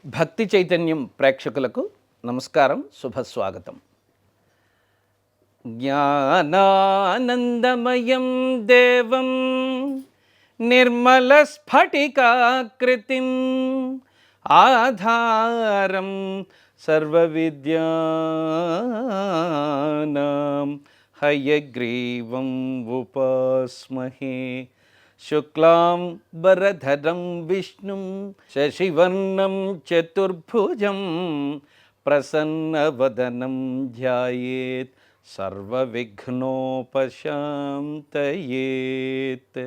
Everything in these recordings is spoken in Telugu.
భక్తి చైతన్యం ప్రేక్షకులకు నమస్కారం, శుభస్వాగతం. జ్ఞానానందమయం దేవం నిర్మల స్ఫటికాకృతిం ఆధారం సర్వవిద్యానాం హయగ్రీవం ఉపాస్మహే. శుక్లాం వరధరం విష్ణుం శశివర్ణం చతుర్భుజం ప్రసన్నవదనం ధ్యాయేత్ సర్వవిఘ్నోపశాంతయేత్.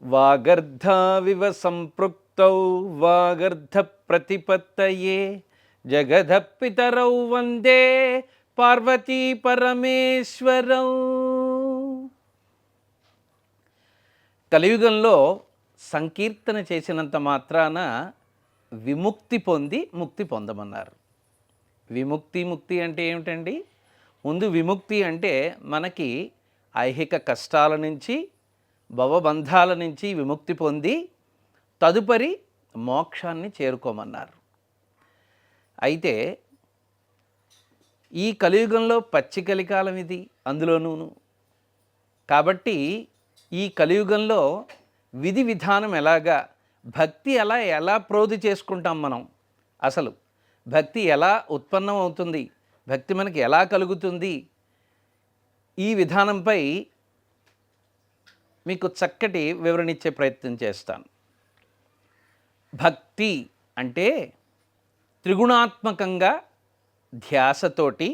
వాగర్ధావివ సంపృక్తౌ వాగర్ధ ప్రతిపత్తయే జగదః పితరౌ వందే పార్వతీ పరమేశ్వరౌ. కలియుగంలో సంకీర్తన చేసినంత మాత్రాన విముక్తి పొంది ముక్తి పొందమన్నారు. ముక్తి అంటే ఏమిటండి? ముందు విముక్తి అంటే మనకి ఐహిక కష్టాల నుంచి, భవబంధాల నుంచి విముక్తి పొంది తదుపరి మోక్షాన్ని చేరుకోమన్నారు. అయితే ఈ కలియుగంలో పచ్చి కలికాలం ఇది, అందులోనూ కాబట్టి ఈ కలియుగంలో విధి విధానం ఎలాగా, భక్తి ఎలా ప్రోధి చేసుకుంటాం మనం, అసలు భక్తి ఎలా ఉత్పన్నం అవుతుంది, భక్తి మనకి ఎలా కలుగుతుంది, ఈ విధానంపై మీకు చక్కటి వివరణ ఇచ్చే ప్రయత్నం చేస్తాను. భక్తి అంటే త్రిగుణాత్మకంగా ధ్యాసతోటి,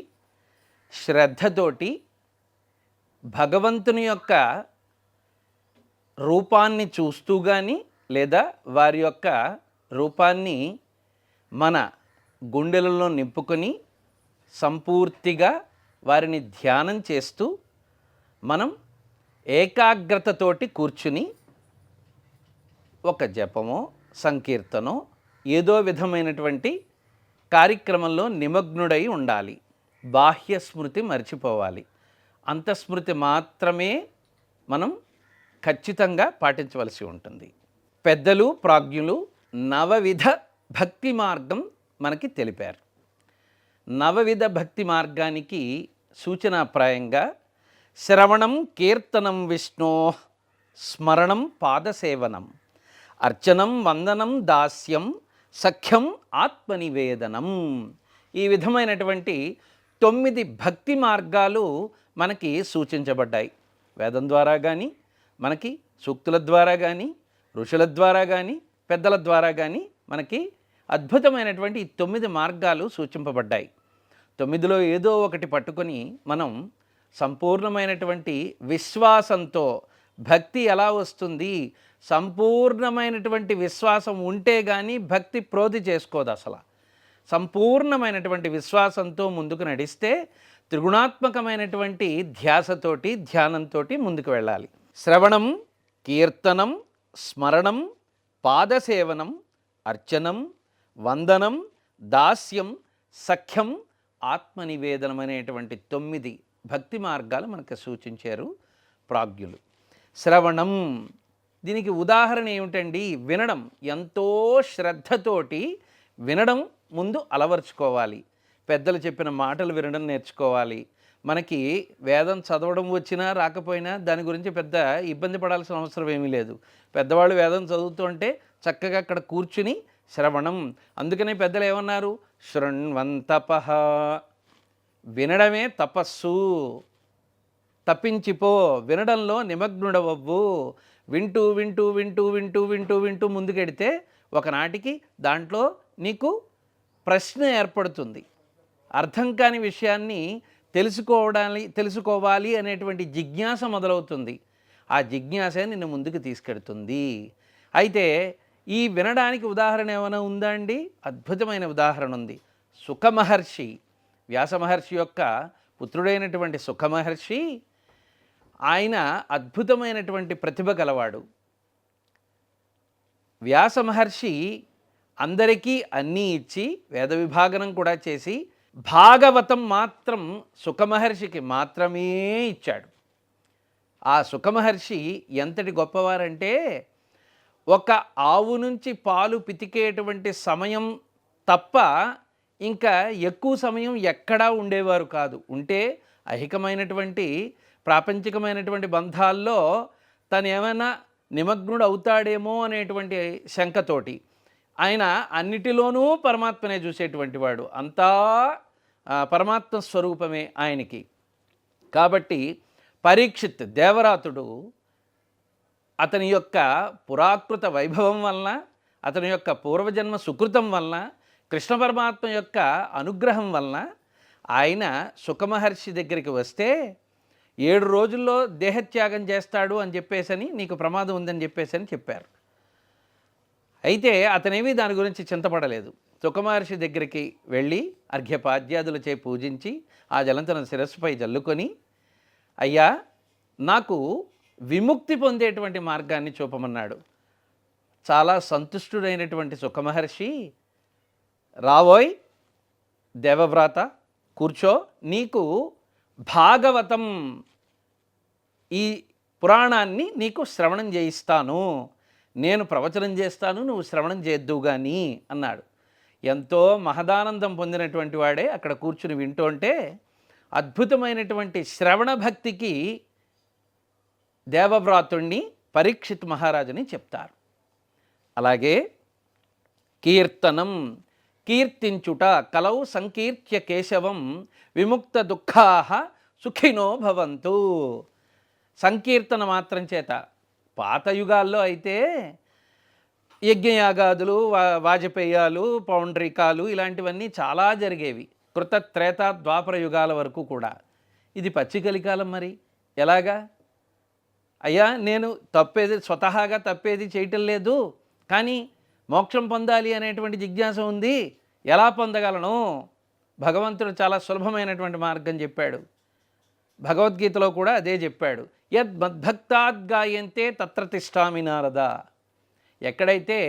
శ్రద్ధతోటి భగవంతుని యొక్క రూపాన్ని చూస్తూ కానీ, లేదా వారి యొక్క రూపాన్ని మన గుండెలలో నింపుకొని సంపూర్తిగా వారిని ధ్యానం చేస్తూ మనం ఏకాగ్రతతోటి కూర్చుని ఒక జపమో సంకీర్తనో ఏదో విధమైనటువంటి కార్యక్రమంలో నిమగ్నుడై ఉండాలి. బాహ్య స్మృతి మర్చిపోవాలి. అంతఃస్మృతి మాత్రమే మనం ఖచ్చితంగా పాటించవలసి ఉంటుంది. పెద్దలు ప్రాజ్ఞులు నవవిధ భక్తి మార్గం మనకి తెలిపారు. నవవిధ భక్తి మార్గానికి సూచనాప్రాయంగా శ్రవణం కీర్తనం విష్ణో స్మరణం పాదసేవనం అర్చనం వందనం దాస్యం సఖ్యం ఆత్మనివేదనం, ఈ విధమైనటువంటి 9 భక్తి మార్గాలు మనకి సూచించబడ్డాయి. వేదం ద్వారా కానీ, మనకి సూక్తుల ద్వారా కానీ, ఋషుల ద్వారా కానీ, పెద్దల ద్వారా కానీ మనకి అద్భుతమైనటువంటి 9 మార్గాలు సూచింపబడ్డాయి. 9లో ఏదో ఒకటి పట్టుకొని మనం సంపూర్ణమైనటువంటి విశ్వాసంతో భక్తి ఎలా వస్తుంది, సంపూర్ణమైనటువంటి విశ్వాసం ఉంటే కానీ భక్తి ప్రోధి చేసుకోదు. అసలు సంపూర్ణమైనటువంటి విశ్వాసంతో ముందుకు నడిస్తే త్రిగుణాత్మకమైనటువంటి ధ్యాసతోటి, ధ్యానంతో ముందుకు వెళ్ళాలి. శ్రవణం కీర్తనం స్మరణం పాదసేవనం అర్చనం వందనం దాస్యం సఖ్యం ఆత్మనివేదనం అనేటువంటి 9 భక్తి మార్గాలు మనకు సూచించారు ప్రాజ్ఞులు. శ్రవణం, దీనికి ఉదాహరణ ఏమిటండి? వినడం. ఎంతో శ్రద్ధతోటి వినడం ముందు అలవర్చుకోవాలి. పెద్దలు చెప్పిన మాటలు వినడం నేర్చుకోవాలి. మనకి వేదం చదవడం వచ్చినా రాకపోయినా దాని గురించి పెద్ద ఇబ్బంది పడాల్సిన అవసరం ఏమీ లేదు. పెద్దవాళ్ళు వేదం చదువుతుంటే చక్కగా అక్కడ కూర్చుని శ్రవణం. అందుకనే పెద్దలు ఏమన్నారు? శృణ్వంతపః, వినడమే తపస్సు. తప్పించిపో, వినడంలో నిమగ్నుడవవ్వు. వింటూ వింటూ వింటూ వింటూ వింటూ వింటూ ముందుకెడితే ఒకనాటికి దాంట్లో నీకు ప్రశ్న ఏర్పడుతుంది. అర్థం కాని విషయాన్ని తెలుసుకోవాలి అనేటువంటి జిజ్ఞాస మొదలవుతుంది. ఆ జిజ్ఞాసే నిన్ను ముందుకు తీసుకెడుతుంది. అయితే ఈ వినడానికి ఉదాహరణ ఏమైనా ఉందా అండి? అద్భుతమైన ఉదాహరణ ఉంది. సుఖమహర్షి, వ్యాసమహర్షి యొక్క పుత్రుడైనటువంటి సుఖమహర్షి, ఆయన అద్భుతమైనటువంటి ప్రతిభ గలవాడు. వ్యాసమహర్షి అందరికీ అన్నీ ఇచ్చి వేద విభాగనం కూడా చేసి భాగవతం మాత్రం సుఖమహర్షికి మాత్రమే ఇచ్చాడు. ఆ సుఖమహర్షి ఎంతటి గొప్పవారంటే ఒక ఆవు నుంచి పాలు పితికేటువంటి సమయం తప్ప ఇంకా ఎక్కువ సమయం ఎక్కడా ఉండేవారు కాదు. ఉంటే ఐహికమైనటువంటి ప్రాపంచికమైనటువంటి బంధాల్లో తను ఏమైనా నిమగ్నుడు అవుతాడేమో అనేటువంటి శంకతోటి ఆయన అన్నిటిలోనూ పరమాత్మనే చూసేటువంటి వాడు. అంతా పరమాత్మ స్వరూపమే ఆయనకి. కాబట్టి పరీక్షిత్ దేవరాతుడు అతని యొక్క పురాకృత వైభవం వలన, అతని యొక్క పూర్వజన్మ సుకృతం వలన, కృష్ణ పరమాత్మ యొక్క అనుగ్రహం వలన ఆయన సుఖమహర్షి దగ్గరికి వస్తే 7 రోజుల్లో దేహత్యాగం చేస్తాడు అని చెప్పేసని, నీకు ప్రమాదం ఉందని చెప్పేసని చెప్పారు. అయితే అతనేమీ దాని గురించి చింతపడలేదు. సుఖమహర్షి దగ్గరికి వెళ్ళి అర్ఘ్యపాద్యాదులచే పూజించి ఆ జలం తన శిరస్సుపై జల్లుకొని, అయ్యా నాకు విముక్తి పొందేటువంటి మార్గాన్ని చూపమన్నాడు. చాలా సంతుష్టుడైనటువంటి సుఖమహర్షి, రావోయ్ దేవవ్రాత కూర్చో, నీకు భాగవతం ఈ పురాణాన్ని నీకు శ్రవణం చేయిస్తాను, నేను ప్రవచనం చేస్తాను, నువ్వు శ్రవణం చేద్దువు కానీ అన్నాడు. ఎంతో మహదానందం పొందినటువంటి వాడే అక్కడ కూర్చుని వింటుంటే అద్భుతమైనటువంటి శ్రవణ భక్తికి దేవవ్రాతుణ్ణి పరీక్షిత్ మహారాజుని చెప్తారు. అలాగే కీర్తనం, కీర్తించుట, కలౌ సంకీర్త్య కేశవం విముక్త దుఃఖాః సుఖినో భవంతు. సంకీర్తన మాత్రం చేత, పాత యుగాల్లో అయితే యజ్ఞయాగాదులు, వాజపేయాలు, పౌండ్రికాలు ఇలాంటివన్నీ చాలా జరిగేవి. కృత త్రేత ద్వాపర యుగాల వరకు కూడా. ఇది పచ్చికలికాలం, మరి ఎలాగా? అయ్యా నేను స్వతహాగా తప్పేది చేయటం లేదు, కానీ మోక్షం పొందాలి అనేటువంటి జిజ్ఞాస ఉంది, ఎలా పొందగలను? భగవంతుడు చాలా సులభమైనటువంటి మార్గం చెప్పాడు. భగవద్గీతలో కూడా అదే చెప్పాడు. యద్ మద్భక్తాద్ గాయంతే తత్ర తిష్టామి నారద. ఎక్కడైతే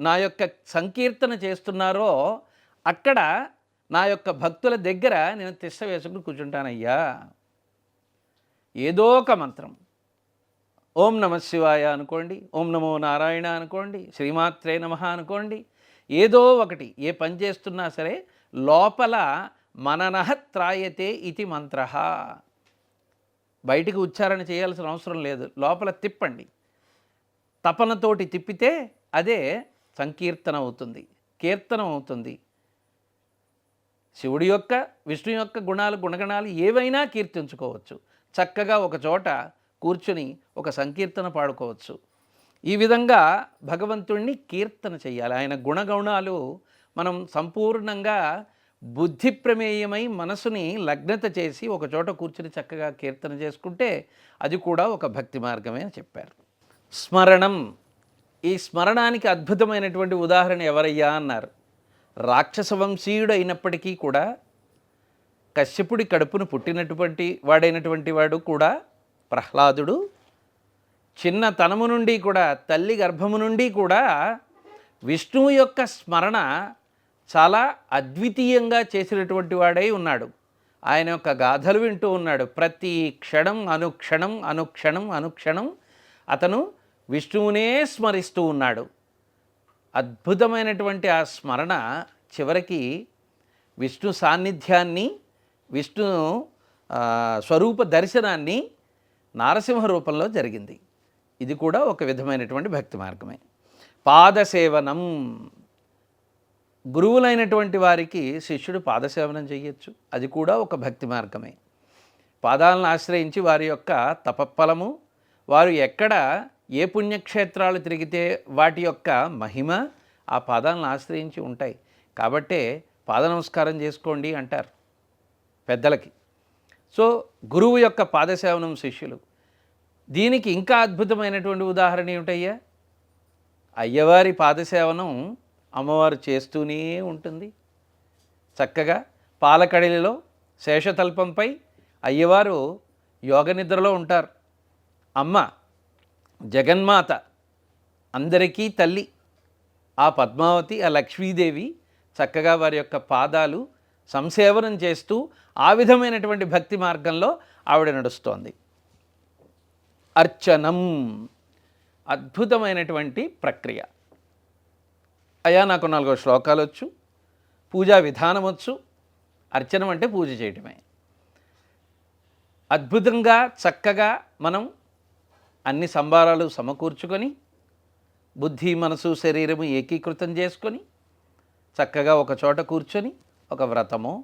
నా యొక్క సంకీర్తన చేస్తున్నారో అక్కడ నా యొక్క భక్తుల దగ్గర నేను తిష్ట వేసుకుని కూర్చుంటానయ్యా. ఏదో ఒక మంత్రం, ఓం నమ శివాయ అనుకోండి, ఓం నమో నారాయణ అనుకోండి, శ్రీమాత్రే నమః అనుకోండి, ఏదో ఒకటి ఏ పని చేస్తున్నా సరే లోపల మననః త్రాయతే ఇతి మంత్ర. బయటికి ఉచ్చారణ చేయాల్సిన అవసరం లేదు, లోపల తిప్పండి. తపనతోటి తిప్పితే అదే సంకీర్తన అవుతుంది, కీర్తనం అవుతుంది. శివుడి యొక్క, విష్ణు యొక్క గుణగణాలు ఏవైనా కీర్తించుకోవచ్చు. చక్కగా ఒక చోట కూర్చుని ఒక సంకీర్తన పాడుకోవచ్చు. ఈ విధంగా భగవంతుణ్ణి కీర్తన చేయాలి. ఆయన గుణగణాలు మనం సంపూర్ణంగా బుద్ధి ప్రమేయమై మనసుని లగ్నత చేసి ఒక చోట కూర్చుని చక్కగా కీర్తన చేసుకుంటే అది కూడా ఒక భక్తి మార్గమే అని చెప్పారు. స్మరణం, ఈ స్మరణానికి అద్భుతమైనటువంటి ఉదాహరణ ఎవరయ్యా అన్నారు. రాక్షస వంశీయుడు అయినప్పటికీ కూడా కశ్యపుడి కడుపును పుట్టినటువంటి వాడైనటువంటి వాడు కూడా ప్రహ్లాదుడు చిన్నతనము నుండి కూడా, తల్లి గర్భము నుండి కూడా విష్ణువు యొక్క స్మరణ చాలా అద్వితీయంగా చేసినటువంటి వాడై ఉన్నాడు. ఆయన యొక్క గాథలు వింటూ ఉన్నాడు. ప్రతి క్షణం అనుక్షణం అనుక్షణం అనుక్షణం అతను విష్ణువునే స్మరిస్తూ ఉన్నాడు. అద్భుతమైనటువంటి ఆ స్మరణ చివరికి విష్ణు సాన్నిధ్యాన్ని, విష్ణు స్వరూప దర్శనాన్ని నారసింహ రూపంలో జరిగింది. ఇది కూడా ఒక విధమైనటువంటి భక్తి మార్గమే. పాదసేవనం, గురువులైనటువంటి వారికి శిష్యుడు పాదసేవనం చేయొచ్చు, అది కూడా ఒక భక్తి మార్గమే. పాదాలను ఆశ్రయించి వారి యొక్క తపఫలము, వారు ఎక్కడ ఏ పుణ్యక్షేత్రాలు తిరిగితే వాటి యొక్క మహిమ ఆ పాదాలను ఆశ్రయించి ఉంటాయి. కాబట్టే పాద నమస్కారం చేసుకోండి అంటారు పెద్దలకి. సో గురువు యొక్క పాదసేవనం శిష్యులు. దీనికి ఇంకా అద్భుతమైనటువంటి ఉదాహరణ ఏమిటయ్యా? అయ్యవారి పాదసేవనం అమ్మవారు చేస్తూనే ఉంటుంది. చక్కగా పాలకడిలో శేషతల్పంపై అయ్యవారు యోగ నిద్రలో ఉంటారు. అమ్మ జగన్మాత, అందరికీ తల్లి ఆ పద్మావతి, ఆ లక్ష్మీదేవి చక్కగా వారి యొక్క పాదాలు సంసేవనం చేస్తూ ఆ విధమైనటువంటి భక్తి మార్గంలో ఆవిడ నడుస్తోంది. అర్చనం, అద్భుతమైనటువంటి ప్రక్రియ. అయ్యా నాకు 4 శ్లోకాలు వచ్చు, పూజా విధానం వచ్చు, అర్చనం అంటే పూజ చేయటమే. అద్భుతంగా చక్కగా మనం అన్ని సంభారాలు సమకూర్చుకొని బుద్ధి మనసు శరీరము ఏకీకృతం చేసుకొని చక్కగా ఒక చోట కూర్చొని ఒక వ్రతమో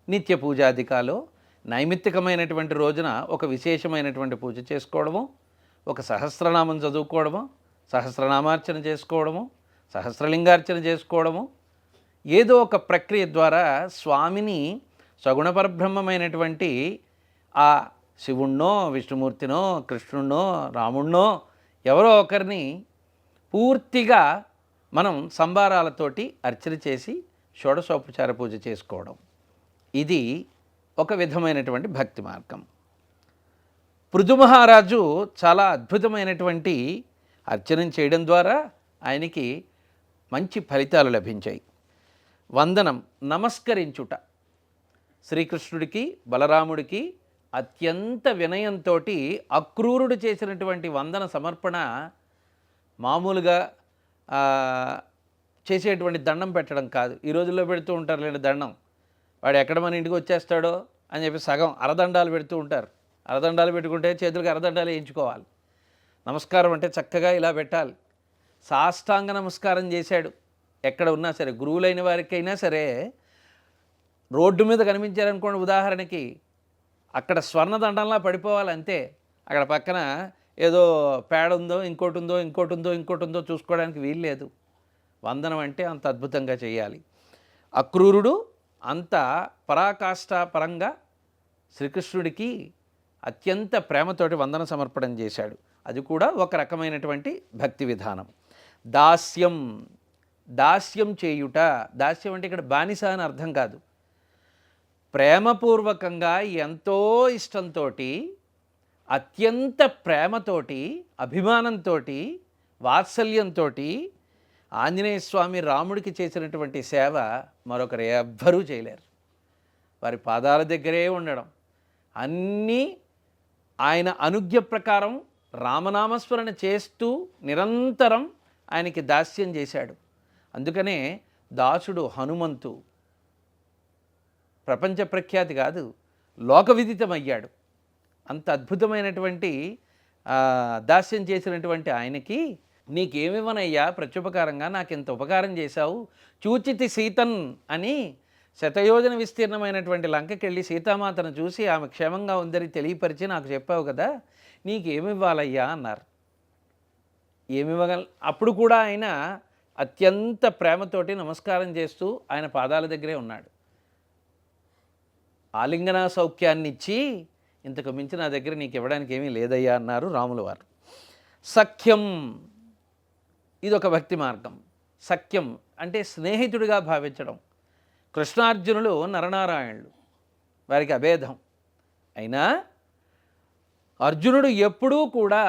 నిత్య పూజాధికాలో నైమిత్తికమైనటువంటి రోజున ఒక విశేషమైనటువంటి పూజ చేసుకోవడము, ఒక సహస్రనామం చదువుకోవడము, సహస్రనామార్చన చేసుకోవడము, సహస్రలింగార్చన చేసుకోవడము, ఏదో ఒక ప్రక్రియ ద్వారా స్వామిని సగుణ పరబ్రహ్మమైనటువంటి ఆ శివుణ్ణో విష్ణుమూర్తినో కృష్ణుణ్ణో రాముణ్ణో ఎవరో ఒకరిని పూర్తిగా మనం సంభారాలతోటి అర్చన చేసి షోడశోపచార పూజ చేసుకోవడం, ఇది ఒక విధమైనటువంటి భక్తి మార్గం. పృథు మహారాజు చాలా అద్భుతమైనటువంటి అర్చన చేయడం ద్వారా ఆయనకి మంచి ఫలితాలు లభించాయి. వందనం, నమస్కరించుట, శ్రీకృష్ణుడికి బలరాముడికి అత్యంత వినయంతో అక్రూరుడు చేసినటువంటి వందన సమర్పణ మామూలుగా చేసేటువంటి దండం పెట్టడం కాదు. ఈ రోజుల్లో పెడుతూ ఉంటారు లేని దండం, వాడు ఎక్కడ మన ఇంటికి వచ్చేస్తాడో అని చెప్పి సగం అరదండాలు పెడుతూ ఉంటారు. అరదండాలు పెట్టుకుంటే చేతులకు అరదండాలు వేయించుకోవాలి. నమస్కారం అంటే చక్కగా ఇలా పెట్టాలి. సాష్టాంగ నమస్కారం చేశాడు ఎక్కడ ఉన్నా సరే, గురువులైన వారికైనా సరే రోడ్డు మీద కనిపించారనుకోండి ఉదాహరణకి, అక్కడ స్వర్ణదండంలా పడిపోవాలి అంతే. అక్కడ పక్కన ఏదో పేడ ఉందో ఇంకోటి ఉందో చూసుకోవడానికి వీలు లేదు. వందనం అంటే అంత అద్భుతంగా చేయాలి. అక్రూరుడు అంత పరాకాష్ఠ పరంగా శ్రీకృష్ణుడికి అత్యంత ప్రేమతోటి వందన సమర్పణం చేశాడు. అది కూడా ఒక రకమైనటువంటి భక్తి విధానం. దాస్యం చేయుట, దాస్యం అంటే ఇక్కడ బానిస అని అర్థం కాదు. ప్రేమపూర్వకంగా ఎంతో ఇష్టంతో అత్యంత ప్రేమతోటి అభిమానంతో వాత్సల్యంతో ఆంజనేయ స్వామి రాముడికి చేసినటువంటి సేవ మరొకరు ఎవ్వరూ చేయలేరు. వారి పాదాల దగ్గరే ఉండడం, అన్నీ ఆయన అనుజ్ఞ ప్రకారం రామనామస్మరణ చేస్తూ నిరంతరం ఆయనకి దాస్యం చేశాడు. అందుకనే దాసుడు హనుమంతు ప్రపంచ ప్రఖ్యాతి కాదు, లోకవిదితమయ్యాడు. అంత అద్భుతమైనటువంటి దాస్యం చేసినటువంటి ఆయనకి, నీకేమివ్వనయ్యా ప్రత్యుపకారంగా, నాకు ఇంత ఉపకారం చేశావు, చూచితి సీతన్ అని శతయోజన విస్తీర్ణమైనటువంటి లంకకెళ్ళి సీతామాతను చూసి ఆమె క్షేమంగా ఉందని తెలియపరిచి నాకు చెప్పావు కదా, నీకేమివ్వాలయ్యా అన్నారు. అప్పుడు కూడా ఆయన అత్యంత ప్రేమతోటి నమస్కారం చేస్తూ ఆయన పాదాల దగ్గరే ఉన్నాడు. ఆలింగన సౌఖ్యాన్ని ఇచ్చి ఇంతకు మించి నా దగ్గర నీకు ఇవ్వడానికి ఏమీ లేదయ్యా అన్నారు రాముల వారు. సఖ్యం, ఇదొక భక్తి మార్గం. సఖ్యం అంటే స్నేహితుడిగా భావించడం. కృష్ణార్జునులు నరనారాయణులు, వారికి అభేదం. అయినా అర్జునుడు ఎప్పుడూ కూడా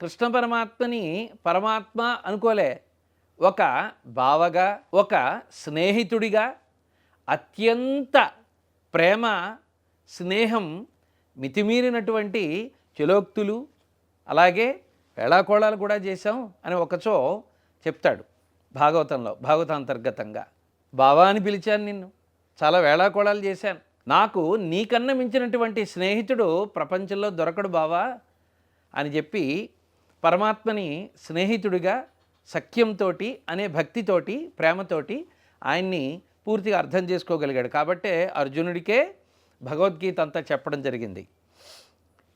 కృష్ణ పరమాత్మని పరమాత్మ అనుకోలే, ఒక బావగా, ఒక స్నేహితుడిగా, అత్యంత ప్రేమ స్నేహం మితిమీరినటువంటి చిలోక్తులు, అలాగే వేళాకోళాలు కూడా చేశాం అని ఒకచో చెప్తాడు భాగవతంలో. భాగవతాంతర్గతంగా బావా అని పిలిచాను, నిన్ను చాలా వేళాకోళాలు చేశాను, నాకు నీకన్నా మించినటువంటి స్నేహితుడు ప్రపంచంలో దొరకడు బావా అని చెప్పి పరమాత్మని స్నేహితుడిగా సఖ్యంతో అనే భక్తితోటి ప్రేమతోటి ఆయన్ని పూర్తిగా అర్థం చేసుకోగలిగాడు. కాబట్టే అర్జునుడికే భగవద్గీత అంతా చెప్పడం జరిగింది.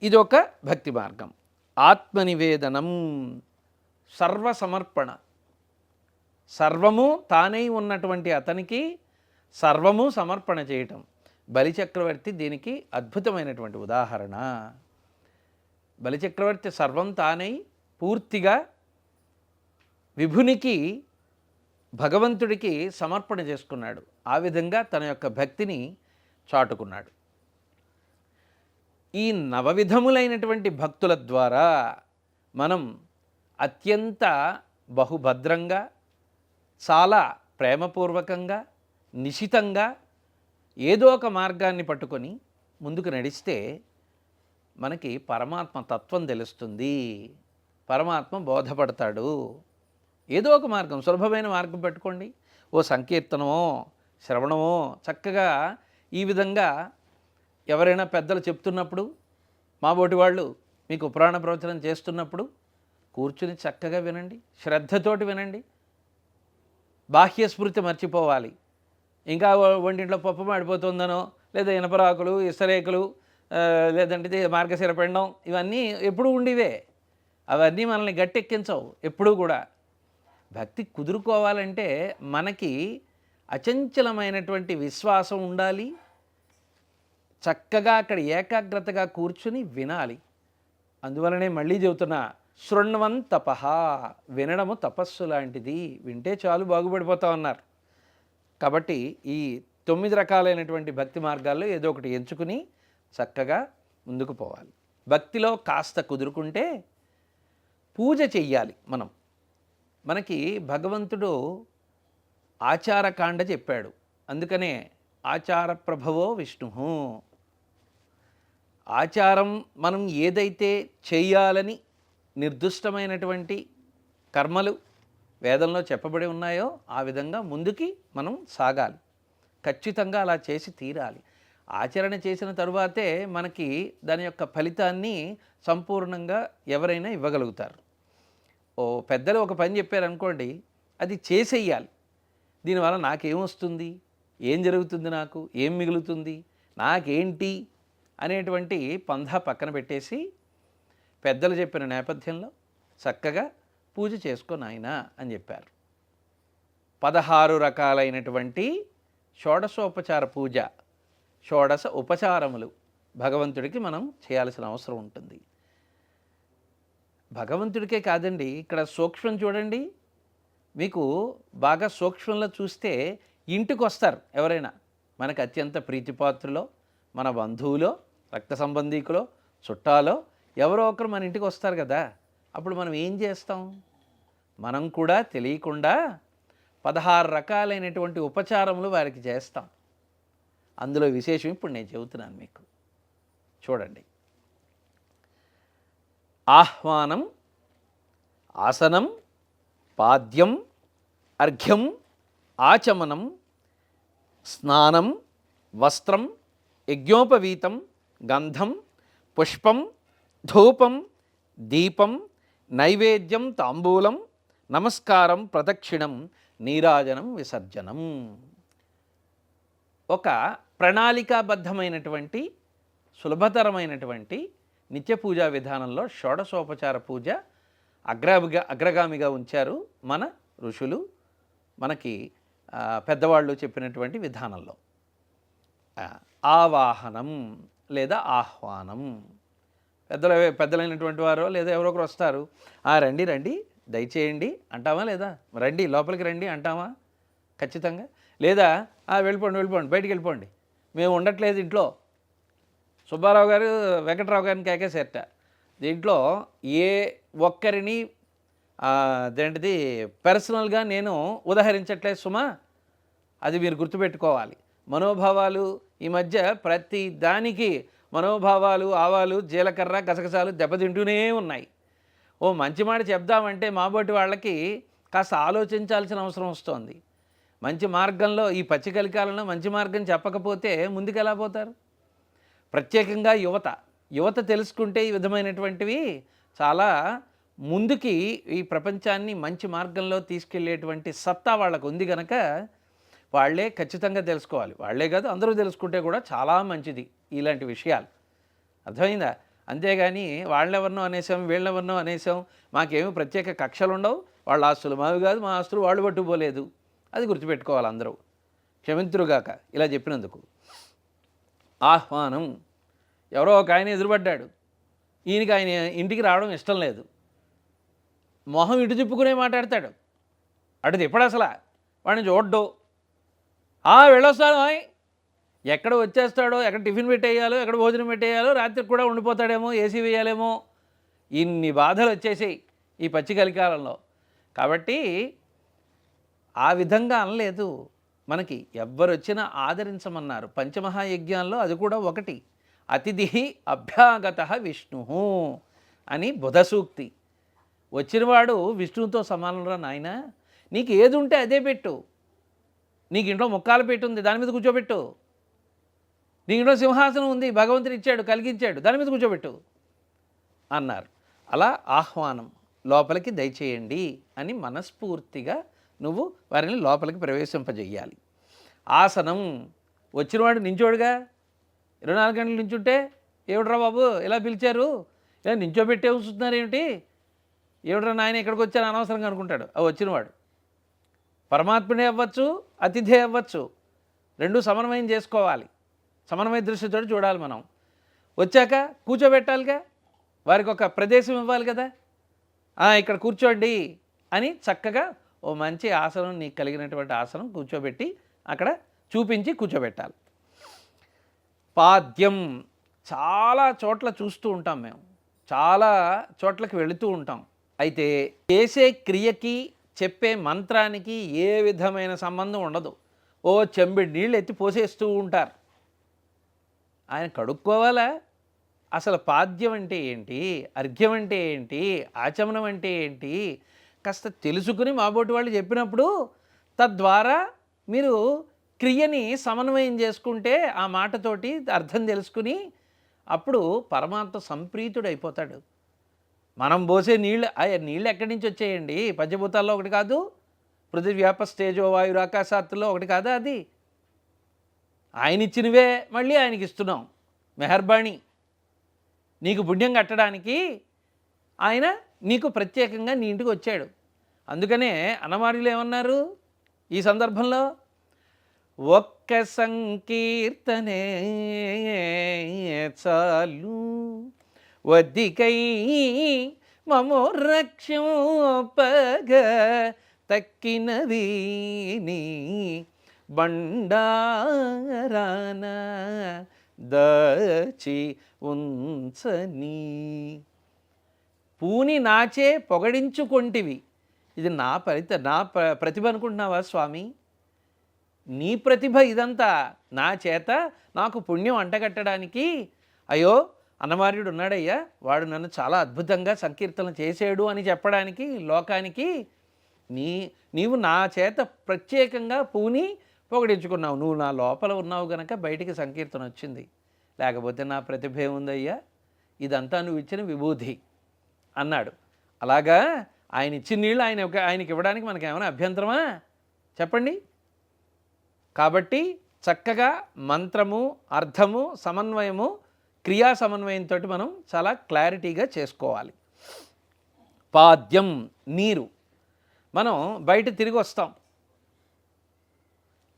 ఇది ఒక భక్తి మార్గం. ఆత్మనివేదనం, సర్వసమర్పణ, సర్వము తానై ఉన్నటువంటి అతనికి సర్వము సమర్పణ చేయటం. బలిచక్రవర్తి దీనికి అద్భుతమైనటువంటి ఉదాహరణ. బలిచక్రవర్తి సర్వం తానై పూర్తిగా విభునికి భగవంతుడికి సమర్పణ చేసుకున్నాడు. ఆ విధంగా తన యొక్క భక్తిని చాటుకున్నాడు. ఈ నవవిధములైనటువంటి భక్తుల ద్వారా మనం అత్యంత బహుభద్రంగా, చాలా ప్రేమపూర్వకంగా, నిశితంగా ఏదో ఒక మార్గాన్ని పట్టుకొని ముందుకు నడిస్తే మనకి పరమాత్మ తత్వం తెలుస్తుంది. పరమాత్మ బోధపడతాడు. ఏదో ఒక మార్గం, సులభమైన మార్గం పెట్టుకోండి. ఓ సంకీర్తనమో శ్రవణమో చక్కగా ఈ విధంగా ఎవరైనా పెద్దలు చెప్తున్నప్పుడు, మాబోటి వాళ్ళు మీకు పురాణ ప్రవచనం చేస్తున్నప్పుడు కూర్చుని చక్కగా వినండి, శ్రద్ధతోటి వినండి. బాహ్య స్మృతి మర్చిపోవాలి. ఇంకా వంటింట్లో పప్పు మాడిపోతుందనో, లేదా ఇనపరాకులు, ఇసరేకులు, లేదంటే మార్గశిర పిండం, ఇవన్నీ ఎప్పుడూ ఉండేవే. అవన్నీ మనల్ని గట్టెక్కించవు ఎప్పుడూ కూడా. భక్తి కుదురుకోవాలంటే మనకి అచంచలమైనటువంటి విశ్వాసం ఉండాలి. చక్కగా అక్కడ ఏకాగ్రతగా కూర్చుని వినాలి. అందువలనే మళ్ళీ చెబుతున్నా, శృణ్వన్ తపః, వినడము తపస్సు లాంటిది. వింటే చాలు బాగుపడిపోతాం అన్నారు. కాబట్టి ఈ 9 రకాలైనటువంటి భక్తి మార్గాల్లో ఏదో ఒకటి ఎంచుకుని చక్కగా ముందుకు పోవాలి. భక్తిలో కాస్త కుదురుకుంటే పూజ చెయ్యాలి మనం. మనకి భగవంతుడు ఆచారకాండ చెప్పాడు. అందుకనే ఆచార ప్రభవో విష్ణు. ఆచారం మనం ఏదైతే చేయాలని నిర్దిష్టమైనటువంటి కర్మలు వేదంలో చెప్పబడి ఉన్నాయో ఆ విధంగా ముందుకి మనం సాగాలి. ఖచ్చితంగా అలా చేసి తీరాలి. ఆచరణ చేసిన తరువాతే మనకి దాని యొక్క ఫలితాన్ని సంపూర్ణంగా ఎవరైనా ఇవ్వగలుగుతారు. పెద్దలు ఒక పని చెప్పారనుకోండి, అది చేసేయాలి. దీనివల్ల నాకేమొస్తుంది, ఏం జరుగుతుంది, నాకు ఏం మిగులుతుంది, నాకేంటి అనేటువంటి పంధా పక్కన పెట్టేసి పెద్దలు చెప్పిన నేపథ్యంలో చక్కగా పూజ చేసుకో నాయనా అని చెప్పారు. 16 రకాలైనటువంటి షోడశోపచార పూజ, షోడశ ఉపచారములు భగవంతుడికి మనం చేయాల్సిన అవసరం ఉంటుంది. భగవంతుడికే కాదండి, ఇక్కడ సూక్ష్మం చూడండి. మీకు బాగా సూక్ష్మంలో చూస్తే ఇంటికి వస్తారు ఎవరైనా, మనకు అత్యంత ప్రీతిపాత్రులో, మన బంధువులో, రక్త సంబంధీకులో, చుట్టాలో ఎవరో ఒకరు మన ఇంటికి వస్తారు కదా. అప్పుడు మనం ఏం చేస్తాం? మనం కూడా తెలియకుండా 16 రకాలైనటువంటి ఉపచారములు వారికి చేస్తాం. అందులో విశేషం ఇప్పుడు నేను చెబుతున్నాను మీకు. చూడండి. ఆహ్వానం, ఆసనం, పాద్యం, అర్ఘ్యం, ఆచమనం, స్నానం, వస్త్రం, యజ్ఞోపవీతం, గంధం, పుష్పం, ధూపం, దీపం, నైవేద్యం, తాంబూలం, నమస్కారం, ప్రదక్షిణం, నీరాజనం, విసర్జనం. ఒక ప్రణాళికాబద్ధమైనటువంటి సులభతరమైనటువంటి నిత్య పూజా విధానంలో షోడశోపచార పూజ అగ్రగామిగా ఉంచారు మన ఋషులు, మనకి పెద్దవాళ్ళు చెప్పినటువంటి విధానంలో. ఆవాహనం లేదా ఆహ్వానం, పెద్దలైనటువంటి వారు లేదా ఎవరో ఒకరు వస్తారు, రండి రండి దయచేయండి అంటామా లేదా? రండి లోపలికి రండి అంటామా? ఖచ్చితంగా. లేదా వెళ్ళిపోండి బయటికి వెళ్ళిపోండి, మేము ఉండట్లేదు ఇంట్లో. సుబ్బారావు గారు వెంకట్రావు గారిని కేకేసేట. దీంట్లో ఏ ఒక్కరిని అదేంటిది పర్సనల్గా నేను ఉదాహరించట్లేదు సుమా, అది మీరు గుర్తుపెట్టుకోవాలి. మనోభావాలు ఈ మధ్య ప్రతి దానికి మనోభావాలు, ఆవాలు, జీలకర్ర, గసగసాలు దెబ్బతింటూనే ఉన్నాయి. మంచి మాట చెప్దామంటే మాబోటి వాళ్ళకి కాస్త ఆలోచించాల్సిన అవసరం వస్తుంది. మంచి మార్గంలో ఈ పచ్చికలికాలంలో మంచి మార్గం చెప్పకపోతే ముందుకు ఎలా పోతారు? ప్రత్యేకంగా యువత తెలుసుకుంటే ఈ విధమైనటువంటివి చాలా ముందుకి ఈ ప్రపంచాన్ని మంచి మార్గంలో తీసుకెళ్లేటువంటి సత్తా వాళ్ళకు ఉంది కనుక వాళ్ళే ఖచ్చితంగా తెలుసుకోవాలి. వాళ్ళే కాదు అందరూ తెలుసుకుంటే కూడా చాలా మంచిది ఇలాంటి విషయాలు. అర్థమైందా? అంతేగాని వాళ్ళెవరినో అనేసాం, వీళ్ళెవరినో అనేసాం, మాకేమీ ప్రత్యేక కక్షలు ఉండవు, వాళ్ళ ఆస్తులు మావి కాదు, మా ఆస్తులు వాళ్ళు పట్టుకోలేదు, అది గుర్తుపెట్టుకోవాలి అందరూ. క్షమింతురుగాక ఇలా చెప్పినందుకు. ఆహ్వానం, ఎవరో ఒక ఆయన ఎదురుపడ్డాడు, ఈయనకి ఆయన ఇంటికి రావడం ఇష్టం లేదు, మొహం ఇటు తిప్పుకునే మాట్లాడతాడు, అటు తిప్పడు అసలు, వాడిని చూడ్డు, వెళ్ళొస్తాను, ఎక్కడ వచ్చేస్తాడో, ఎక్కడ టిఫిన్ పెట్టేయాలో, ఎక్కడ భోజనం పెట్టేయాలో, రాత్రికి కూడా ఉండిపోతాడేమో, ఏసీ వేయాలేమో, ఇన్ని బాధలు వచ్చేసాయి ఈ పచ్చి కలికాలంలో. కాబట్టి ఆ విధంగా అనలేదు. మనకి ఎవ్వరు వచ్చినా ఆదరించమన్నారు. పంచమహాయజ్ఞాల్లో అది కూడా ఒకటి. అతిథి అభ్యాగత విష్ణు అని బుధ సూక్తి. వచ్చినవాడు విష్ణువుతో సమానంరా నాయన, నీకు ఏది ఉంటే అదే పెట్టు. నీకు ఇంట్లో ముక్కాలు పెట్టి ఉంది, దాని మీద కూర్చోబెట్టు. నీకు ఇంట్లో సింహాసనం ఉంది, భగవంతుడు ఇచ్చాడు, కలిగించాడు, దాని మీద కూర్చోబెట్టు అన్నారు. అలా ఆహ్వానం, లోపలికి దయచేయండి అని మనస్ఫూర్తిగా నువ్వు వారిని లోపలికి ప్రవేశింపజేయాలి. ఆసనం, వచ్చినవాడు నించోడుగా, 24 గంటలు నించుంటే ఏమిట్రా బాబు ఇలా పిలిచారు, ఇలా నించోబెట్టే ఉంచుతున్నారు ఏమిటి, ఏమిట్రా నాయన ఇక్కడికి వచ్చాను అనవసరంగా అనుకుంటాడు. అవి వచ్చినవాడు పరమాత్ముడే అవ్వచ్చు, అతిథే అవ్వచ్చు, రెండు సమన్వయం చేసుకోవాలి. సమన్వయ దృష్టితో చూడాలి. మనం వచ్చాక కూర్చోబెట్టాలిగా, వారికి ఒక ప్రదేశం ఇవ్వాలి కదా. ఇక్కడ కూర్చోండి అని చక్కగా ఓ మంచి ఆసనం, నీకు కలిగినటువంటి ఆసనం కూర్చోబెట్టి అక్కడ చూపించి కూర్చోబెట్టాలి. పాద్యం, చాలా చోట్ల చూస్తూ ఉంటాం మేము, చాలా చోట్లకి వెళుతూ ఉంటాం. అయితే చేసే క్రియకి చెప్పే మంత్రానికి ఏ విధమైన సంబంధం ఉండదు. ఓ చెంబెడు నీళ్ళు ఎత్తి పోసేస్తూ ఉంటారు. ఆయన కడుక్కోవాలా? అసలు పాద్యం అంటే ఏంటి, అర్ఘ్యం అంటే ఏంటి, ఆచమనం అంటే ఏంటి కాస్త తెలుసుకుని మాబోటి వాళ్ళు చెప్పినప్పుడు తద్వారా మీరు క్రియని సమన్వయం చేసుకుంటే ఆ మాటతోటి అర్థం తెలుసుకుని అప్పుడు పరమాత్మ సంప్రీతుడు అయిపోతాడు. మనం పోసే నీళ్ళు ఎక్కడి నుంచి వచ్చాయండి? పంచభూతాల్లో ఒకటి కాదు, పృథివీ వ్యాప తేజో వాయువు ఆకాశాత్తుల్లో ఒకటి కాదా? అది ఆయన ఇచ్చినవే మళ్ళీ ఆయనకి ఇస్తున్నాం. మెహర్బాణి, నీకు పుణ్యం కట్టడానికి ఆయన నీకు ప్రత్యేకంగా నీ ఇంటికి వచ్చాడు. అందుకనే అన్నమార్యులు ఏమన్నారు ఈ సందర్భంలో? ఒక్క సంకీర్తనే చాలు వద్దికై మమో రక్షోపగ తక్కినవీని బండారాన దచి ఉంచని. పూని నాచే పొగడించుకొంటివి, ఇది నా ప్రతిభ అనుకుంటున్నావా స్వామి? నీ ప్రతిభ ఇదంతా, నా చేత నాకు పుణ్యం అంటగట్టడానికి. అయ్యో అన్నమార్యుడు ఉన్నాడయ్యా, వాడు నన్ను చాలా అద్భుతంగా సంకీర్తన చేసాడు అని చెప్పడానికి లోకానికి నీవు నా చేత ప్రత్యేకంగా పూని పొగడించుకున్నావు. నువ్వు నా లోపల ఉన్నావు గనక బయటికి సంకీర్తన వచ్చింది, లేకపోతే నా ప్రతిభ ఏముందయ్యా, ఇదంతా నువ్వు ఇచ్చిన విభూతి అన్నాడు. అలాగా ఆయన ఇచ్చిన నీళ్ళు ఆయనకి ఇవ్వడానికి మనకి ఏమైనా అభ్యంతరమా చెప్పండి? కాబట్టి చక్కగా మంత్రము, అర్థము, సమన్వయము, క్రియా సమన్వయంతో మనం చాలా క్లారిటీగా చేసుకోవాలి. పాద్యం, నీరు. మనం బయట తిరిగి వస్తాం,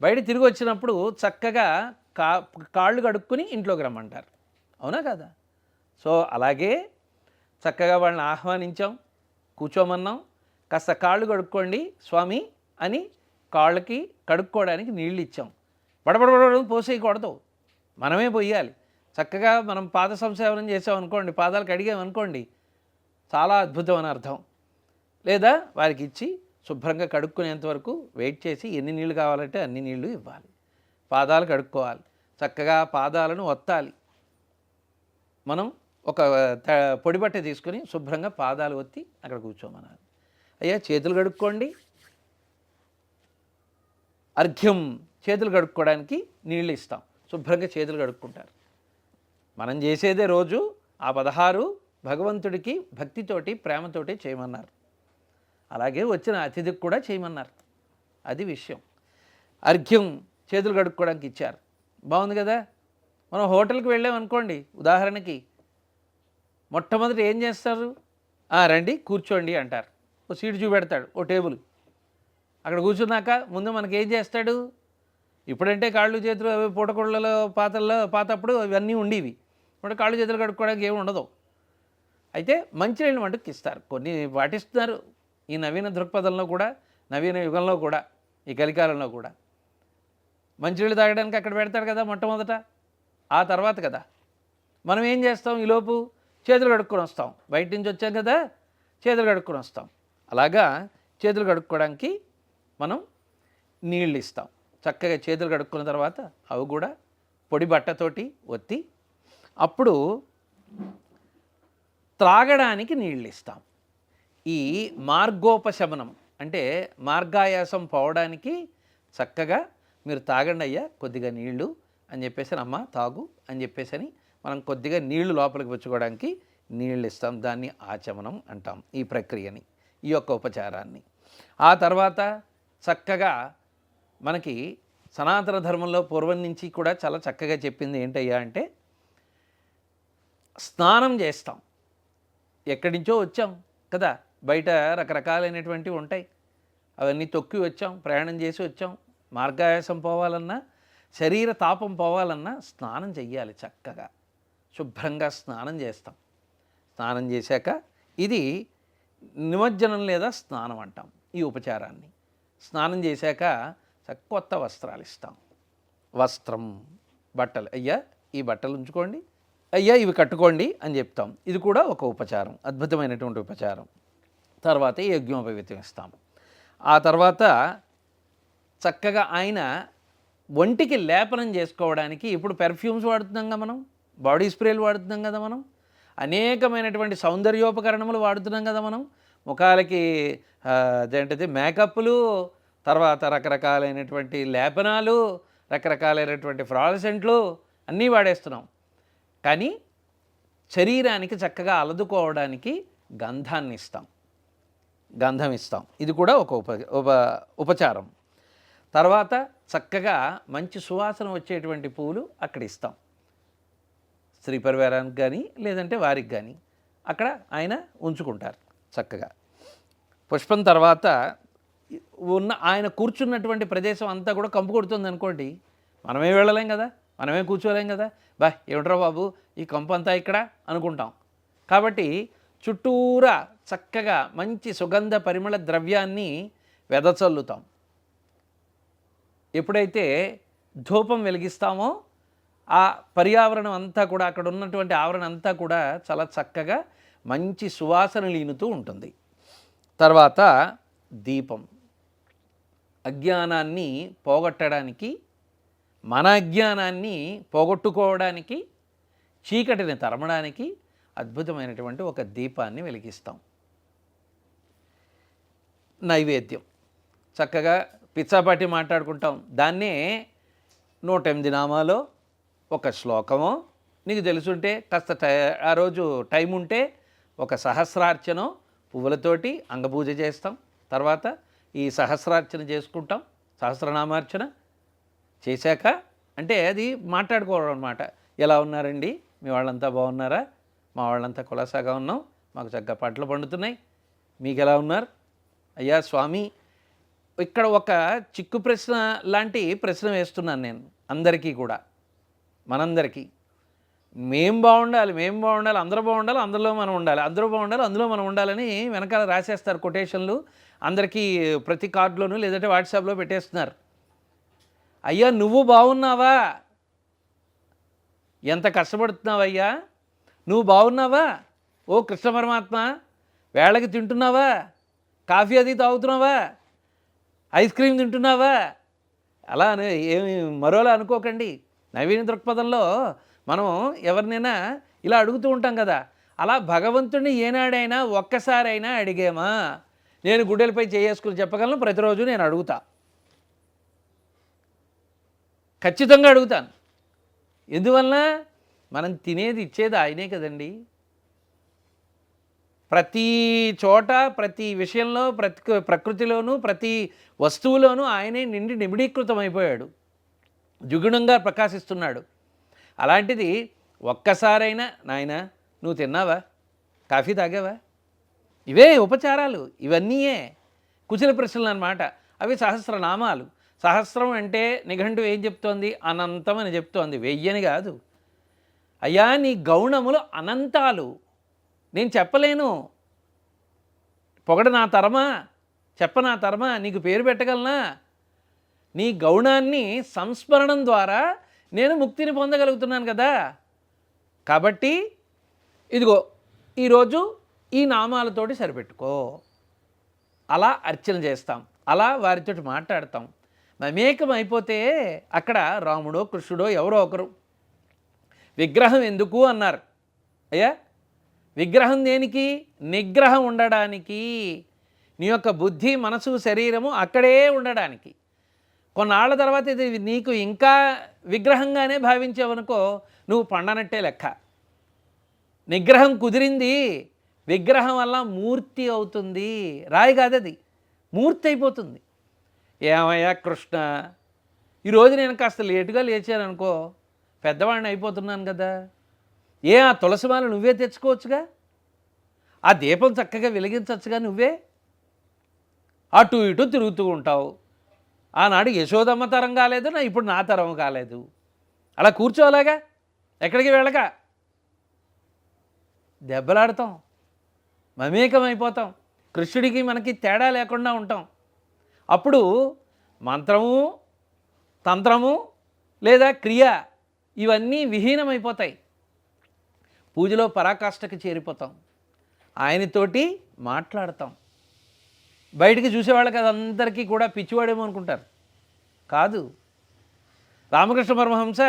బయట తిరిగి వచ్చినప్పుడు చక్కగా కాళ్ళు కడుక్కుని ఇంట్లోకి రమ్మంటారు, అవునా కదా? సో అలాగే చక్కగా వాళ్ళని ఆహ్వానించాం, కూర్చోమన్నాం, కాస్త కాళ్ళు కడుక్కోండి స్వామి అని కాళ్ళకి కడుక్కోవడానికి నీళ్ళు ఇచ్చాం. బడబడబడ పోసేయకూడదు, మనమే పోయాలి. చక్కగా మనం పాద సంసేవనం చేసామనుకోండి, పాదాలు కడిగామనుకోండి, చాలా అద్భుతం అని అర్థం. లేదా వారికి ఇచ్చి శుభ్రంగా కడుక్కునేంత వరకు వెయిట్ చేసి ఎన్ని నీళ్ళు కావాలంటే అన్ని నీళ్ళు ఇవ్వాలి. పాదాలు కడుక్కోవాలి, చక్కగా పాదాలను ఒత్తాలి. మనం ఒక పొడి బట్ట తీసుకొని శుభ్రంగా పాదాలు ఒత్తి అక్కడ కూర్చోమనాలి. అయ్యా చేతులు కడుక్కోండి. అర్ఘ్యం, చేతులు కడుక్కోవడానికి నీళ్ళు ఇస్తాం, శుభ్రంగా చేతులు కడుక్కుంటారు. మనం చేసేదే రోజు ఆ 16 భగవంతుడికి భక్తితోటి ప్రేమతోటి చేయమన్నారు. అలాగే వచ్చిన అతిథికి కూడా చేయమన్నారు, అది విషయం. అర్ఘ్యం చేతులు కడుక్కోవడానికి ఇచ్చారు, బాగుంది కదా. మనం హోటల్కి వెళ్ళామనుకోండి, ఉదాహరణకి మొట్టమొదటి ఏం చేస్తారు? రండి కూర్చోండి అంటారు. ఓ సీటు చూపెడతాడు, ఓ టేబుల్. అక్కడ కూర్చున్నాక ముందు మనకి ఏం చేస్తాడు? ఇప్పుడంటే కాళ్ళు చేతులు పూటకొళ్ళలో పాతప్పుడు ఇవన్నీ ఉండేవి. ఇప్పుడు కాళ్ళు చేతులు కడుక్కోవడానికి ఏమి ఉండదు. అయితే మంచినీళ్ళు మటుకు ఇస్తారు, కొన్ని పాటిస్తున్నారు ఈ నవీన దృక్పథంలో కూడా, నవీన యుగంలో కూడా, ఈ కలికాలంలో కూడా. మంచినీళ్ళు తాగడానికి అక్కడ పెడతాడు కదా మొట్టమొదట, ఆ తర్వాత కదా మనం ఏం చేస్తాం? ఈలోపు చేతులు కడుక్కొని వస్తాం, బయట నుంచి వచ్చాం కదా చేతులు కడుక్కొని వస్తాం. అలాగా చేతులు కడుక్కోవడానికి మనం నీళ్ళు ఇస్తాం. చక్కగా చేతులు కడుక్కున్న తర్వాత అవి కూడా పొడి బట్టతోటి ఒత్తి అప్పుడు త్రాగడానికి నీళ్ళు ఇస్తాం. ఈ మార్గోపశమనం అంటే మార్గాయాసం పోవడానికి చక్కగా మీరు తాగండి అయ్యా కొద్దిగా నీళ్లు అని చెప్పేసి అమ్మ తాగు అని చెప్పేసి మనం కొద్దిగా నీళ్లు లోపలికి పుచ్చుకోవడానికి నీళ్ళు ఇస్తాం. దాన్ని ఆచమనం అంటాం ఈ ప్రక్రియని, ఈ యొక్క ఉపచారాన్ని. ఆ తర్వాత చక్కగా మనకి సనాతన ధర్మంలో పూర్వం నుంచి కూడా చాలా చక్కగా చెప్పింది ఏంటయ్యా అంటే స్నానం చేస్తాం. ఎక్కడి నుంచో వచ్చాం కదా, బయట రకరకాలైనటువంటివి ఉంటాయి, అవన్నీ తొక్కి వచ్చాం, ప్రయాణం చేసి వచ్చాం. మార్గాయాసం పోవాలన్నా శరీర తాపం పోవాలన్నా స్నానం చెయ్యాలి. చక్కగా శుభ్రంగా స్నానం చేస్తాం. స్నానం చేశాక ఇది నిమజ్జనం లేదా స్నానం అంటాం ఈ ఉపచారాన్ని. స్నానం చేశాక కొత్త వస్త్రాలు ఇస్తాం. వస్త్రం, బట్టలు, అయ్యా ఈ బట్టలు ఉంచుకోండి, అయ్యా ఇవి కట్టుకోండి అని చెప్తాం. ఇది కూడా ఒక ఉపచారం, అద్భుతమైనటువంటి ఉపచారం. తర్వాత యజ్ఞోపవీతం ఇస్తాం. ఆ తర్వాత చక్కగా ఆయన ఒంటికి లేపనం చేసుకోవడానికి ఇప్పుడు పెర్ఫ్యూమ్స్ వాడుతున్నాం కదా మనం, బాడీ స్ప్రేలు వాడుతున్నాం కదా మనం, అనేకమైనటువంటి సౌందర్యోపకరణములు వాడుతున్నాం కదా మనం, ముఖాలకి అదేంటిది మేకప్లు, తర్వాత రకరకాలైనటువంటి లేపనాలు, రకరకాలైనటువంటి ఫ్రాలసెంట్లు అన్నీ వాడేస్తున్నాం. కానీ శరీరానికి చక్కగా అలదుకోవడానికి గంధాన్ని ఇస్తాం, గంధం ఇస్తాం. ఇది కూడా ఒక ఉపచారం. తర్వాత చక్కగా మంచి సువాసన వచ్చేటువంటి పువ్వులు అక్కడ ఇస్తాం. స్త్రీ పరివారానికి కానీ లేదంటే వారికి కానీ అక్కడ ఆయన ఉంచుకుంటారు చక్కగా. పుష్పం తర్వాత ఉన్న ఆయన కూర్చున్నటువంటి ప్రదేశం అంతా కూడా కంపు కొడుతుంది అనుకోండి, మనమే వెళ్ళలేం కదా, మనమే కూర్చోలేం కదా, బా ఏమిట్రా బాబు ఈ కంపు అంతా ఇక్కడ అనుకుంటాం. కాబట్టి చుట్టూరా చక్కగా మంచి సుగంధ పరిమళ ద్రవ్యాన్ని వెదచల్లుతాం. ఎప్పుడైతే ధూపం వెలిగిస్తామో ఆ పర్యావరణం అంతా కూడా, అక్కడ ఉన్నటువంటి ఆవరణ అంతా కూడా చాలా చక్కగా మంచి సువాసన లీనుతూ ఉంటుంది. తర్వాత దీపం అజ్ఞానాన్ని పోగొట్టడానికి, మన అజ్ఞానాన్ని పోగొట్టుకోవడానికి, చీకటిని తరమడానికి అద్భుతమైనటువంటి ఒక దీపాన్ని వెలిగిస్తాం. నైవేద్యం చక్కగా పిచ్చాపాటి మాట్లాడుకుంటాం. దాన్నే 108 నామాలో ఒక శ్లోకమో, నీకు తెలుసుంటే కాస్త ఆ రోజు టైం ఉంటే ఒక సహస్రార్చనో పువ్వులతోటి అంగపూజ చేస్తాం. తర్వాత ఈ సహస్రార్చన చేసుకుంటాం. సహస్రనామార్చన చేశాక అంటే అది మాట్లాడుకోవడం అనమాట. ఎలా ఉన్నారండి, మీ వాళ్ళంతా బాగున్నారా, మా వాళ్ళంతా కులాసాగా ఉన్నాం, మాకు చక్కగా పంటలు పండుతున్నాయి, మీకు ఎలా ఉన్నారు అయ్యా స్వామి. ఇక్కడ ఒక చిక్కు ప్రశ్న లాంటి ప్రశ్న వేస్తున్నాను నేను అందరికీ కూడా, మనందరికీ. మేం బాగుండాలి, అందరూ బాగుండాలి, అందులో మనం ఉండాలి, అందరూ బాగుండాలి, అందులో మనం ఉండాలని వెనకాల రాసేస్తారు కొటేషన్లు. అందరికీ ప్రతి కార్డులోనూ లేదంటే వాట్సాప్లో పెట్టేస్తున్నారు. అయ్యా నువ్వు బాగున్నావా, ఎంత కష్టపడుతున్నావయ్యా, నువ్వు బాగున్నావా, ఓ కృష్ణ పరమాత్మ, వేళకి తింటున్నావా, కాఫీ అది తాగుతున్నావా, ఐస్ క్రీమ్ తింటున్నావా, అలా ఏమి మరోలా అనుకోకండి. నవీన దృక్పథంలో మనం ఎవరినైనా ఇలా అడుగుతూ ఉంటాం కదా, అలా భగవంతుడిని ఏనాడైనా ఒక్కసారైనా అడిగేమా? నేను గుడ్డెలపై చేసుకుని చెప్పగలను, ప్రతిరోజు నేను అడుగుతా, ఖచ్చితంగా అడుగుతాను. ఎందువలన మనం తినేది ఇచ్చేది ఆయనే కదండి. ప్రతి చోట, ప్రతి విషయంలో, ప్రకృతిలోనూ, ప్రతి వస్తువులోనూ ఆయనే నిండి నిబిడీకృతమైపోయాడు, ద్విగుణంగా ప్రకాశిస్తున్నాడు. అలాంటిది ఒక్కసారైనా నాయనా నువ్వు తిన్నావా, కాఫీ తాగావా, ఇవే ఉపచారాలు, ఇవన్నీయే కుశల ప్రశ్నలు అన్నమాట. అవి సహస్రనామాలు. సహస్రం అంటే నిఘంటు ఏం చెప్తోంది, అనంతం అని చెప్తోంది, వెయ్యని కాదు. అయ్యా నీ గౌణములు అనంతాలు, నేను చెప్పలేను, పొగడ నా తరమా, చెప్పనా తరమా, నీకు పేరు పెట్టగలనా? నీ గౌణాన్ని సంస్మరణం ద్వారా నేను ముక్తిని పొందగలుగుతున్నాను కదా. కాబట్టి ఇదిగో ఈరోజు ఈ నామాలతోటి సరిపెట్టుకో, అలా అర్చన చేస్తాం, అలా వారితో మాట్లాడతాం. మమేకం అయిపోతే అక్కడ రాముడో కృష్ణుడో ఎవరో ఒకరు, విగ్రహం ఎందుకు అన్నారు. అయ్యా విగ్రహం దేనికి? నిగ్రహం ఉండడానికి. నీ యొక్క బుద్ధి, మనసు, శరీరము అక్కడే ఉండడానికి. కొన్నాళ్ళ తర్వాత ఇది నీకు ఇంకా విగ్రహంగానే భావించావనుకో, నువ్వు పండనట్టే లెక్క. నిగ్రహం కుదిరింది, విగ్రహం వల్ల మూర్తి అవుతుంది. రాయి కాదది, మూర్తి అయిపోతుంది. ఏమయ్యా కృష్ణ, ఈరోజు నేను కాస్త లేటుగా లేచాననుకో, పెద్దవాడిని అయిపోతున్నాను కదా. ఆ తులసిమాల నువ్వే తెచ్చుకోవచ్చుగా, ఆ దీపం చక్కగా వెలిగించవచ్చుగా నువ్వే. అటు ఇటు తిరుగుతూ ఉంటావు. ఆనాడు యశోదమ్మ తరం కాలేదు, ఇప్పుడు నా తరం కాలేదు. అలా కూర్చోలాగా, ఎక్కడికి వెళ్ళక దెబ్బలాడతాం, మమేకమైపోతాం, కృష్ణుడికి మనకి తేడా లేకుండా ఉంటాం. అప్పుడు మంత్రము, తంత్రము లేదా క్రియ ఇవన్నీ విహీనమైపోతాయి. పూజలో పరాకాష్ఠకి చేరిపోతాం, ఆయనతోటి మాట్లాడతాం. బయటికి చూసేవాళ్ళకి అదందరికీ కూడా పిచ్చివాడేమో అనుకుంటారు. కాదు. రామకృష్ణ పరమహంస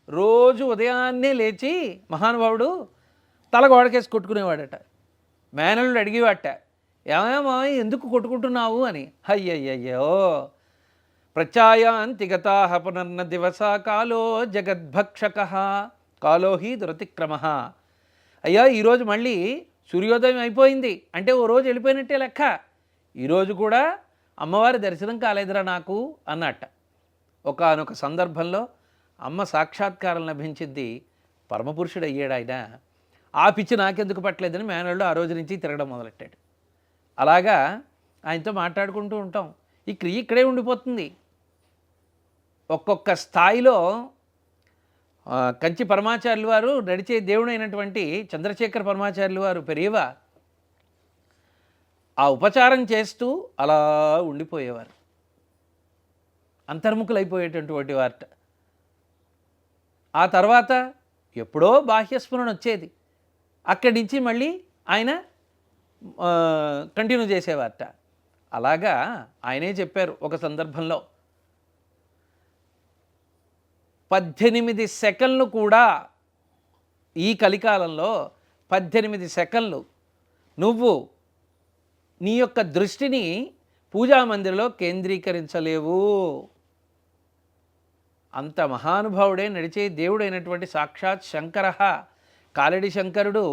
రోజు ఉదయాన్నే లేచి మహానుభావుడు తల గోడకేసి కొట్టుకునేవాడట. మేనల్లుడు అడిగేవాట, ఏమేమో ఎందుకు కొట్టుకుంటున్నావు అని. అయ్యయ్యో, ప్రత్యాయాంతి గతాః పునర్న దివసా కాలో జగద్భక్షక కాలో హి దురతిక్రమ. అయ్యా, ఈరోజు మళ్ళీ సూర్యోదయం అయిపోయింది అంటే ఓ రోజు వెళ్ళిపోయినట్టే లెక్క. ఈరోజు కూడా అమ్మవారి దర్శనం కాలేదురా నాకు అన్నట్ట. ఒకానొక సందర్భంలో అమ్మ సాక్షాత్కారం లభించింది, పరమపురుషుడు అయ్యాడు ఆయన. ఆ పిచ్చి నాకెందుకు పట్టలేదని మేనల్లుడు ఆ రోజు నుంచి తిరగడం మొదలెట్టాడు. అలాగా ఆయనతో మాట్లాడుకుంటూ ఉంటాం. ఈ క్రియ ఇక్కడే ఉండిపోతుంది. ఒక్కొక్క స్థాయిలో కంచి పరమాచార్యులు వారు, నడిచే దేవుడైనటువంటి చంద్రశేఖర పరమాచార్యులు వారు పెరియవ ఆ ఉపచారం చేస్తూ అలా ఉండిపోయేవారు, అంతర్ముఖులైపోయేటటువంటి వారట. ఆ తర్వాత ఎప్పుడో బాహ్యస్మరణ వచ్చేది, అక్కడి నుంచి మళ్ళీ ఆయన కంటిన్యూ చేసేవారట. అలాగా ఆయనే చెప్పారు ఒక సందర్భంలో, 18 సెకన్లు కూడా ఈ కలికాలంలో 18 సెకన్లు నువ్వు నీ యొక్క దృష్టిని పూజామందిరంలో కేంద్రీకరించలేవు. అంత మహానుభావుడే, నడిచే దేవుడైనటువంటి సాక్షాత్ శంకర, కాలడి శంకరుడు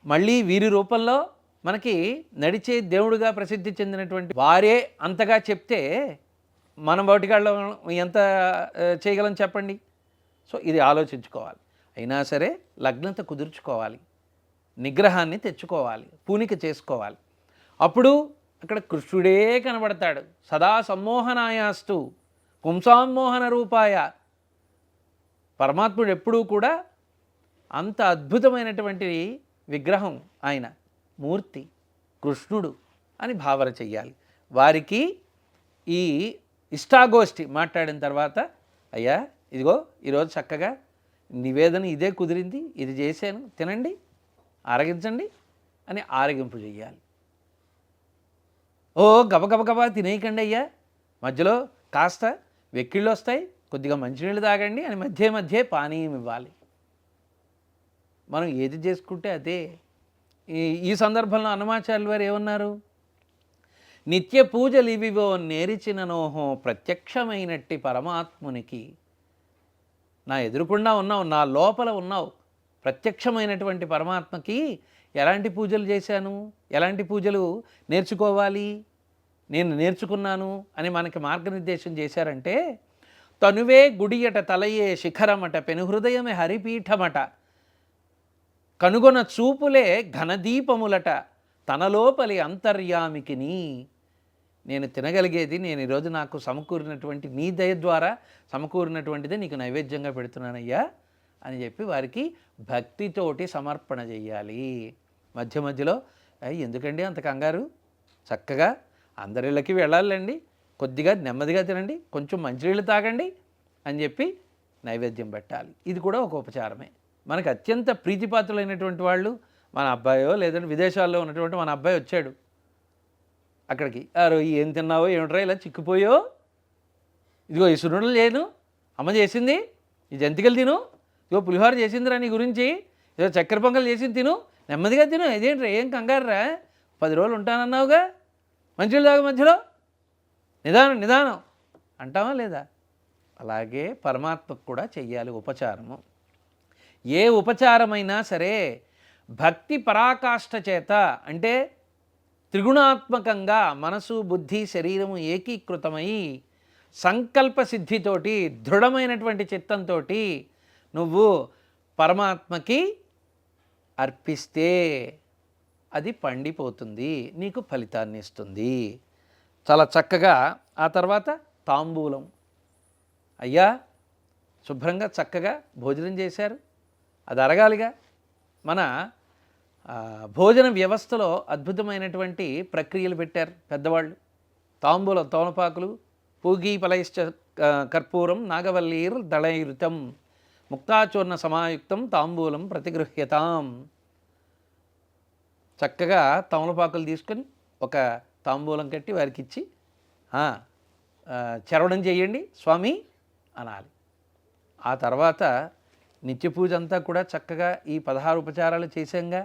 మళ్ళీ వీరి రూపంలో మనకి నడిచే దేవుడుగా ప్రసిద్ధి చెందినటువంటి వారే అంతగా చెప్తే మనం బయటికాళ్ళం ఎంత చేయగలం చెప్పండి. సో ఇది ఆలోచించుకోవాలి. అయినా సరే లగ్నత కుదుర్చుకోవాలి, నిగ్రహాన్ని తెచ్చుకోవాలి, పూనిక చేసుకోవాలి. అప్పుడు అక్కడ కృష్ణుడే కనబడతాడు. సదా సమ్మోహనాయాస్తు పుంసామ్మోహన రూపాయ. పరమాత్ముడు ఎప్పుడూ కూడా అంత అద్భుతమైనటువంటి విగ్రహం, ఆయన మూర్తి కృష్ణుడు అని భావన చెయ్యాలి. వారికి ఈ ఇష్టాగోష్ఠి మాట్లాడిన తర్వాత, అయ్యా ఇదిగో ఈరోజు చక్కగా నివేదన ఇదే కుదిరింది, ఇది చేశాను, తినండి, ఆరగించండి అని ఆరగింపు చెయ్యాలి. ఓ గబగబగబా తినేయకండి అయ్యా, మధ్యలో కాస్త వెక్కిళ్ళు వస్తాయి, కొద్దిగా మంచినీళ్ళు తాగండి అని మధ్య మధ్య పానీయం ఇవ్వాలి. మనం ఏది చేసుకుంటే అదే. ఈ సందర్భంలో అన్నమాచార్యులు వారు ఏమన్నారు? నిత్య పూజలు ఇవివో నేరిచిననోహో ప్రత్యక్షమైనట్టి పరమాత్మునికి. నా ఎదురుకుండా ఉన్నావు, నా లోపల ఉన్నావు, ప్రత్యక్షమైనటువంటి పరమాత్మకి ఎలాంటి పూజలు చేశాను, ఎలాంటి పూజలు నేర్చుకోవాలి, నేను నేర్చుకున్నాను అని మనకి మార్గనిర్దేశం చేశారంటే, తనువే గుడియట తలయే శిఖరమట పెనుహృదయమే హరిపీఠమట కనుగొన చూపులే ఘనదీపములట తన లోపలి అంతర్యామికిని. నేను తినగలిగేది నేను ఈరోజు నాకు సమకూరినటువంటి నీ దయ ద్వారా సమకూరినటువంటిదే నీకు నైవేద్యంగా పెడుతున్నానయ్యా అని చెప్పి వారికి భక్తితోటి సమర్పణ చెయ్యాలి. మధ్య మధ్యలో ఎందుకండి అంత కంగారు, చక్కగా అందరిళ్ళకి వెళ్ళాలండి, కొద్దిగా నెమ్మదిగా తినండి, కొంచెం మంచినీళ్ళు తాగండి అని చెప్పి నైవేద్యం పెట్టాలి. ఇది కూడా ఒక ఉపచారమే. మనకు అత్యంత ప్రీతిపాత్రులైనటువంటి వాళ్ళు, మన అబ్బాయో లేదంటే విదేశాల్లో ఉన్నటువంటి మన అబ్బాయి వచ్చాడు అక్కడికి, ఏం తిన్నావో ఏమిట్రా ఇలా చిక్కిపోయో, ఇదిగో ఈ సున్నుండలు చేయను అమ్మ చేసింది, ఈ జంతికలు తిను, ఇదిగో పులిహోర చేసిందిరా నీ గురించి, ఏదో చక్కెర పొంగల్ చేసి తిను, నెమ్మదిగా తిను, ఇదేంట్రా ఏం కంగారురా, 10 రోజులు ఉంటానన్నావుగా, మంచిలు తాగు మధ్యలో, నిదానం నిదానం అంటావా లేదా? అలాగే పరమాత్మకు కూడా చెయ్యాలి ఉపచారము. ఏ ఉపచారమైనా సరే భక్తి పరాకాష్ఠ చేత, అంటే త్రిగుణాత్మకంగా మనసు బుద్ధి శరీరము ఏకీకృతమై సంకల్ప సిద్ధితోటి దృఢమైనటువంటి చిత్తంతో నువ్వు పరమాత్మకి అర్పిస్తే అది పండిపోతుంది, నీకు ఫలితాన్ని ఇస్తుంది. చాలా చక్కగా ఆ తర్వాత తాంబూలం. అయ్యా శుభ్రంగా చక్కగా భోజనం చేశారు, అది అరగాలిగా. మన భోజన వ్యవస్థలో అద్భుతమైనటువంటి ప్రక్రియలు పెట్టారు పెద్దవాళ్ళు. తాంబూలం, తోనపాకులు, పూగీ ఫలైశ్చ కర్పూరం నాగవల్లీర్ దళైరుతం ముక్తాచూర్ణ సమాయుక్తం తాంబూలం ప్రతిగృహ్యతాం. చక్కగా తమలపాకులు తీసుకొని ఒక తాంబూలం కట్టి వారికి ఇచ్చి చరవడం చేయండి స్వామి అనాలి. ఆ తర్వాత నిత్య పూజ అంతా కూడా చక్కగా ఈ 16 ఉపచారాలు చేశాంగా,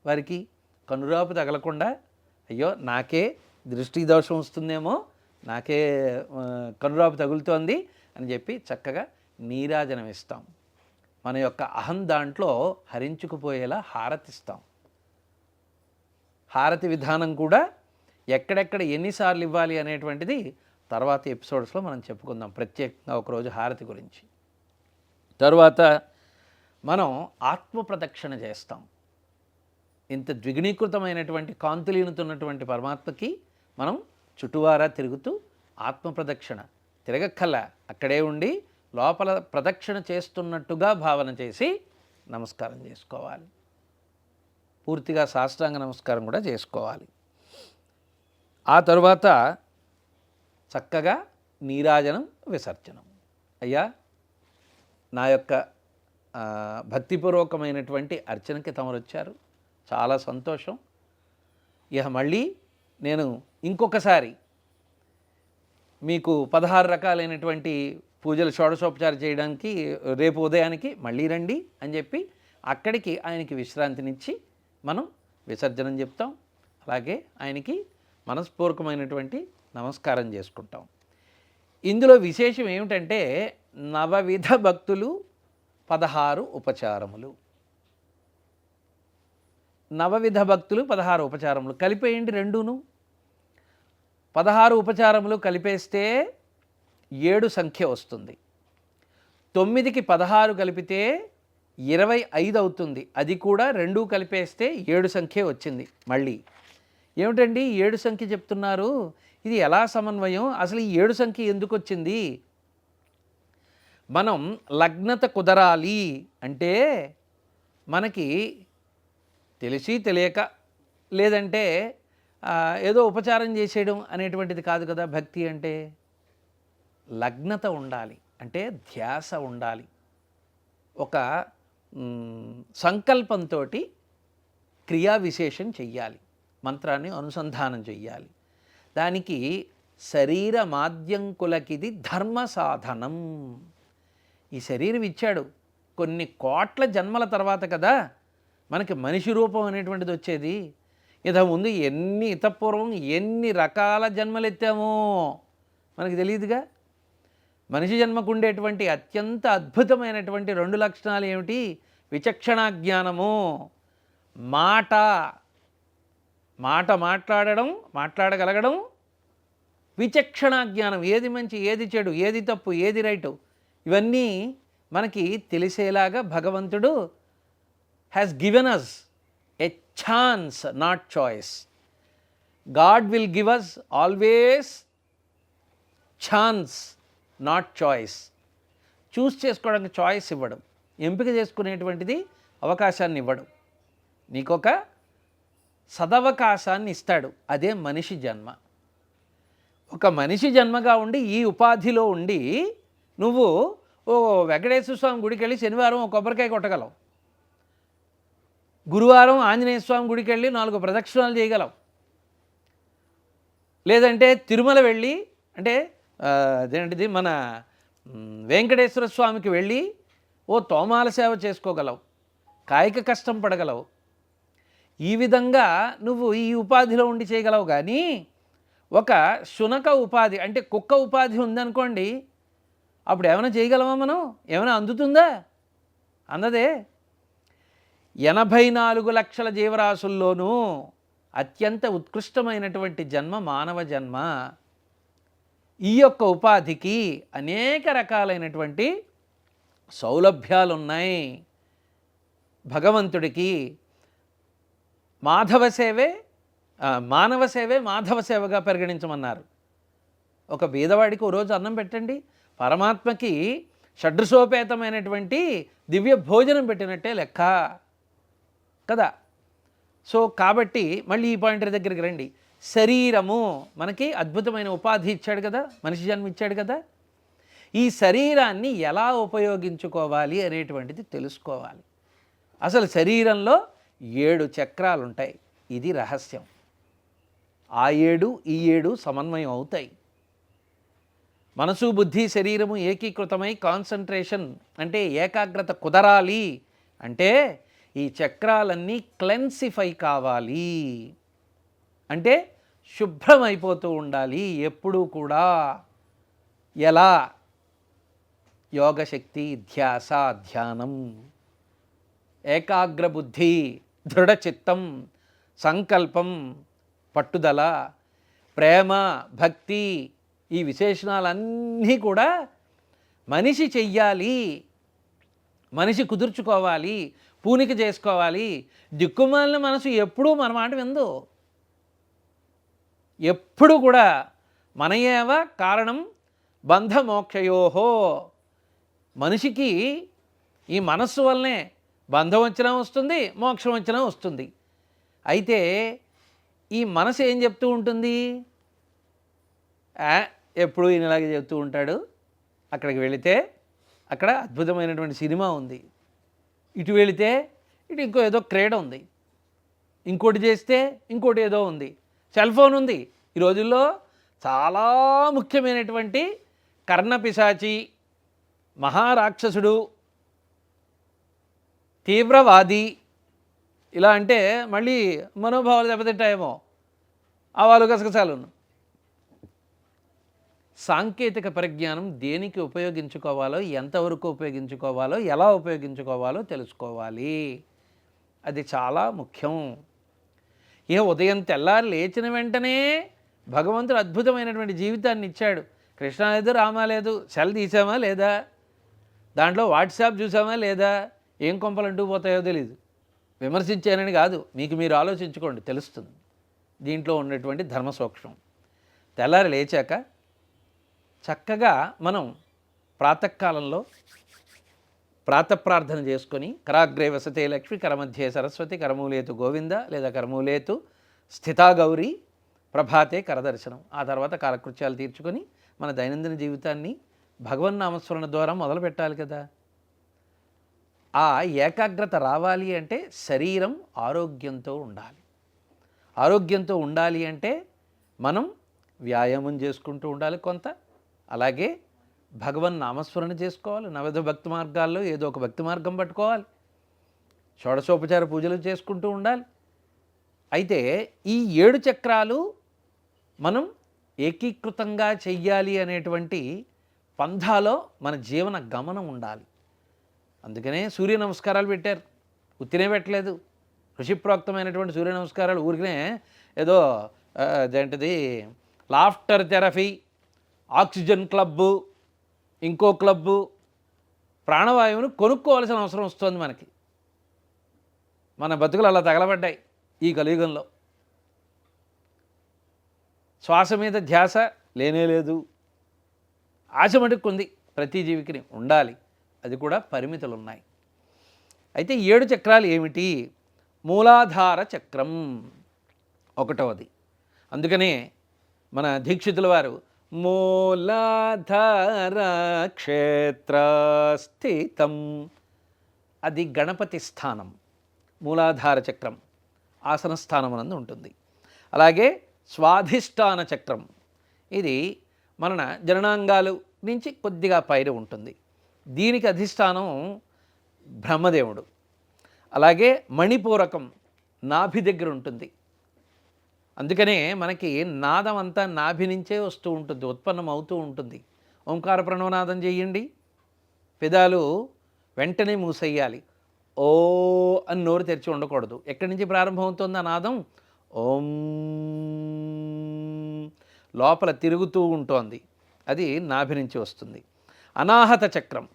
వారికి కనురాపు తగలకుండా, అయ్యో నాకే దృష్టి దోషం వస్తుందేమో, నాకే కనురాపు తగులుతోంది అని చెప్పి చక్కగా నీరాజనం ఇస్తాం. మన యొక్క అహం దాంట్లో హరించుకుపోయేలా హారతిస్తాం. హారతి విధానం కూడా ఎక్కడెక్కడ ఎన్నిసార్లు ఇవ్వాలి అనేటువంటిది తర్వాత ఎపిసోడ్స్లో మనం చెప్పుకుందాం, ప్రత్యేకంగా ఒకరోజు హారతి గురించి. తరువాత మనం ఆత్మ ప్రదక్షిణ చేస్తాం. ఇంత ద్విగుణీకృతమైనటువంటి కాంతులీనుతున్నటువంటి పరమాత్మకి మనం చుట్టువారా తిరుగుతూ ఆత్మ ప్రదక్షిణ తిరగక్కల అక్కడే ఉండి లోపల ప్రదక్షిణ చేస్తున్నట్టుగా భావన చేసి నమస్కారం చేసుకోవాలి. పూర్తిగా సాష్టాంగ నమస్కారం కూడా చేసుకోవాలి. ఆ తరువాత చక్కగా నీరాజనం విసర్జనం. అయ్యా నా యొక్క భక్తిపూర్వకమైనటువంటి అర్చనకి తమరు వచ్చారు, చాలా సంతోషం. ఇక మళ్ళీ నేను ఇంకొకసారి మీకు 16 రకాలైనటువంటి పూజలు షోడశోపచారం చేయడానికి రేపు ఉదయానికి మళ్ళీ రండి అని చెప్పి అక్కడికి ఆయనకి విశ్రాంతినిచ్చి మనం విసర్జనం చెప్తాం. అలాగే ఆయనకి మనస్పూర్వకమైనటువంటి నమస్కారం చేసుకుంటాం. ఇందులో విశేషం ఏమిటంటే నవవిధ భక్తులు 16 ఉపచారములు. నవవిధ భక్తులు 16 ఉపచారములు కలిపేయండి రెండును. 16 ఉపచారములు కలిపేస్తే 7 సంఖ్య వస్తుంది. 9కి 16 కలిపితే 25 అవుతుంది. అది కూడా 2 కలిపేస్తే 7 సంఖ్య వచ్చింది. మళ్ళీ ఏమిటండి 7 సంఖ్య చెప్తున్నారు, ఇది ఎలా సమన్వయం, అసలు ఈ 7 సంఖ్య ఎందుకు వచ్చింది? మనం లగ్నత కుదరాలి అంటే మనకి తెలిసి తెలియక, లేదంటే ఏదో ఉపచారం చేసేయడం అనేటువంటిది కాదు కదా భక్తి అంటే. లగ్నత ఉండాలి, అంటే ధ్యాస ఉండాలి. ఒక సంకల్పంతో క్రియా విశేషం చెయ్యాలి, మంత్రాన్ని అనుసంధానం చెయ్యాలి. దానికి శరీర మాద్యంకులకిది ధర్మ సాధనం. ఈ శరీరం ఇచ్చాడు కొన్ని కోట్ల జన్మల తర్వాత కదా మనకి మనిషి రూపం అనేటువంటిది వచ్చేది. ఇంతకుముందు ఇతపూర్వం ఎన్ని రకాల జన్మలు ఎత్తామో మనకి తెలియదుగా. మనిషి జన్మకు ఉండేటువంటి అత్యంత అద్భుతమైనటువంటి 2 లక్షణాలు ఏమిటి? విచక్షణ జ్ఞానము, మాట్లాడగలగడం, విచక్షణ జ్ఞానం, ఏది మంచి ఏది చెడు, ఏది తప్పు ఏది రైటు, ఇవన్నీ మనకి తెలిసేలాగా భగవంతుడు has given us a chance, not choice. God will give us always chance, not choice. Choose చేసుకోవడానికి చాయిస్ ఇవ్వడం, ఎంపిక చేసుకునేటువంటిది అవకాశాన్ని ఇవ్వడం. నీకొక సదవకాశాన్ని ఇస్తాడు. అదే మనిషి జన్మ. ఒక మనిషి జన్మగా ఉండి ఈ ఉపాధిలో ఉండి నువ్వు వెంకటేశ్వర స్వామి గుడికి వెళ్ళి శనివారం ఒక కొబ్బరికాయ కొట్టగలవు, గురువారం ఆంజనేయ స్వామి గుడికి వెళ్ళి 4 ప్రదక్షిణాలు చేయగలవు, లేదంటే తిరుమల వెళ్ళి, అంటే అదేంటిది మన వెంకటేశ్వర స్వామికి వెళ్ళి తోమాల సేవ చేసుకోగలవు. కాయిక కష్టం పడగలవు. ఈ విధంగా నువ్వు ఈ ఉపాధిలో ఉండి చేయగలవు. కానీ ఒక శునక ఉపాధి అంటే కుక్క ఉపాధి ఉందనుకోండి, అప్పుడు ఏమైనా చేయగలమా మనం? ఏమైనా అందుతుందా? అన్నదే. 84 లక్షల జీవరాశుల్లోనూ అత్యంత ఉత్కృష్టమైనటువంటి జన్మ మానవ జన్మ. ఈ యొక్క ఉపాధికి అనేక రకాలైనటువంటి సౌలభ్యాలున్నాయి. భగవంతుడికి మానవ సేవే మాధవ సేవగా పరిగణించమన్నారు. ఒక బీదవాడికి ఓ రోజు అన్నం పెట్టండి, పరమాత్మకి షడ్రసోపేతమైనటువంటి దివ్య భోజనం పెట్టినట్టే లెక్క కదా. సో కాబట్టి మళ్ళీ ఈ పాయింట్ దగ్గరికి రండి. శరీరము మనకి అద్భుతమైన ఉపాధి ఇచ్చాడు కదా, మనిషి జన్మ ఇచ్చాడు కదా. ఈ శరీరాన్ని ఎలా ఉపయోగించుకోవాలి అనేటువంటిది తెలుసుకోవాలి. అసలు శరీరంలో 7 చక్రాలు ఉంటాయి. ఇది రహస్యం. ఆ 7 ఈ 7 సమన్వయం అవుతాయి. మనసు బుద్ధి శరీరము ఏకీకృతమై కాన్సన్ట్రేషన్ అంటే ఏకాగ్రత కుదరాలి అంటే ఈ చక్రాలన్నీ క్లెన్సిఫై కావాలి. అంటే శుభ్రమైపోతూ ఉండాలి ఎప్పుడూ కూడా. ఎలా? యోగశక్తి, ధ్యాస, ధ్యానం, ఏకాగ్ర బుద్ధి, దృఢచిత్తం, సంకల్పం, పట్టుదల, ప్రేమ, భక్తి, ఈ విశేషణాలన్నీ కూడా మనిషి చెయ్యాలి. మనిషి కుదుర్చుకోవాలి, పూనిక చేసుకోవాలి. దిక్కుమాలిన మనసు ఎప్పుడూ మన మాట విందు. ఎప్పుడు కూడా మనయేవ కారణం బంధమోక్షయోహో. మనిషికి ఈ మనస్సు వల్లనే బంధం వచ్చినా వస్తుంది, మోక్షం వచ్చినా వస్తుంది. అయితే ఈ మనసు ఏం చెప్తూ ఉంటుంది? ఎప్పుడు ఈయన ఇలాగే చెప్తూ ఉంటాడు. అక్కడికి వెళితే అక్కడ అద్భుతమైనటువంటి సినిమా ఉంది, ఇటు వెళితే ఇటు ఇంకో ఏదో క్రీడ ఉంది, ఇంకోటి చేస్తే ఇంకోటి ఏదో ఉంది, సెల్ ఫోన్ ఉంది. ఈ రోజుల్లో చాలా ముఖ్యమైనటువంటి కర్ణపిశాచి, మహారాక్షసుడు, తీవ్రవాది ఇలా అంటే మళ్ళీ మనోభావాలు దెబ్బతింటాయేమో, ఆవాలు గసగసాలను. సాంకేతిక పరిజ్ఞానం దేనికి ఉపయోగించుకోవాలో, ఎంతవరకు ఉపయోగించుకోవాలో, ఎలా ఉపయోగించుకోవాలో తెలుసుకోవాలి. అది చాలా ముఖ్యం. ఉదయం తెల్లారి లేచిన వెంటనే భగవంతుడు అద్భుతమైనటువంటి జీవితాన్ని ఇచ్చాడు. కృష్ణ లేదు, రామ లేదు, సెల్ తీసామా లేదా, దాంట్లో వాట్సాప్ చూసామా లేదా, ఏం కొంపలంటూ పోతాయో తెలీదు. విమర్శించానని కాదు, మీకు మీరు ఆలోచించుకోండి, తెలుస్తుంది దీంట్లో ఉన్నటువంటి ధర్మ సూక్ష్మం. తెల్లారి లేచాక చక్కగా మనం ప్రాతకాలంలో ప్రాతప్రార్థన చేసుకొని కరాగ్రే వసతే లక్ష్మి, కరమధ్యే సరస్వతి, కరమూలేతు గోవింద లేదా కరమూలేతు స్థితా గౌరీ, ప్రభాతే కరదర్శనం. ఆ తర్వాత కాలకృత్యాలు తీర్చుకొని మన దైనందిన జీవితాన్ని భగవన్నామస్మరణ ద్వారా మొదలు పెట్టాలి కదా. ఆ ఏకాగ్రత రావాలి అంటే శరీరం ఆరోగ్యంతో ఉండాలి. ఆరోగ్యంతో ఉండాలి అంటే మనం వ్యాయామం చేసుకుంటూ ఉండాలి కొంత. అలాగే భగవన్ నామస్మరణ చేసుకోవాలి. నవవిధ భక్తి మార్గాల్లో ఏదో ఒక భక్తి మార్గం పట్టుకోవాలి. షోడశోపచార పూజలు చేసుకుంటూ ఉండాలి. అయితే ఈ 7 చక్రాలు మనం ఏకీకృతంగా చెయ్యాలి అనేటువంటి పంథాలో మన జీవన గమనం ఉండాలి. అందుకనే సూర్య నమస్కారాలు పెట్టారు, ఉత్తినే పెట్టలేదు. ఋషిప్రోక్తమైనటువంటి సూర్య నమస్కారాలు ఊరికనే ఏదో అదేంటిది లాఫ్టర్ థెరపీ, ఆక్సిజన్ క్లబ్బు, ఇంకో క్లబ్బు, ప్రాణవాయువును కొనుక్కోవాల్సిన అవసరం వస్తుంది మనకి. మన బతుకులు అలా తగలబడ్డాయి ఈ కలియుగంలో. శ్వాస మీద ధ్యాస లేనేలేదు. ఆశ మటుకుంది, ప్రతి జీవికి ఉండాలి, అది కూడా పరిమితులు ఉన్నాయి. అయితే 7 చక్రాలు ఏమిటి? మూలాధార చక్రం ఒకటవది. అందుకనే మన దీక్షితుల వారు మూలాధార క్షేత్రస్థితం, అది గణపతి స్థానం. మూలాధార చక్రం ఆసన స్థానమునందు ఉంటుంది. అలాగే స్వాధిష్టాన చక్రం, ఇది మన జననాంగాలు నుంచి కొద్దిగా పైన ఉంటుంది. దీనికి అధిష్టానం బ్రహ్మదేవుడు. అలాగే మణిపూరకం నాభి దగ్గర ఉంటుంది. అందుకనే మనకి నాదం అంతా నాభి నుంచే వస్తూ ఉంటుంది, ఉత్పన్నం అవుతూ ఉంటుంది. ఓంకార ప్రణవనాదం చేయండి, పెదాలు వెంటనే మూసేయాలి. ఓ అని నోరు తెరిచి ఉండకూడదు. ఎక్కడి నుంచి ప్రారంభమవుతుంది ఆ నాదం? ఓం లోపల తిరుగుతూ ఉంటుంది, అది నాభి నుంచి వస్తుంది. అనాహత చక్రం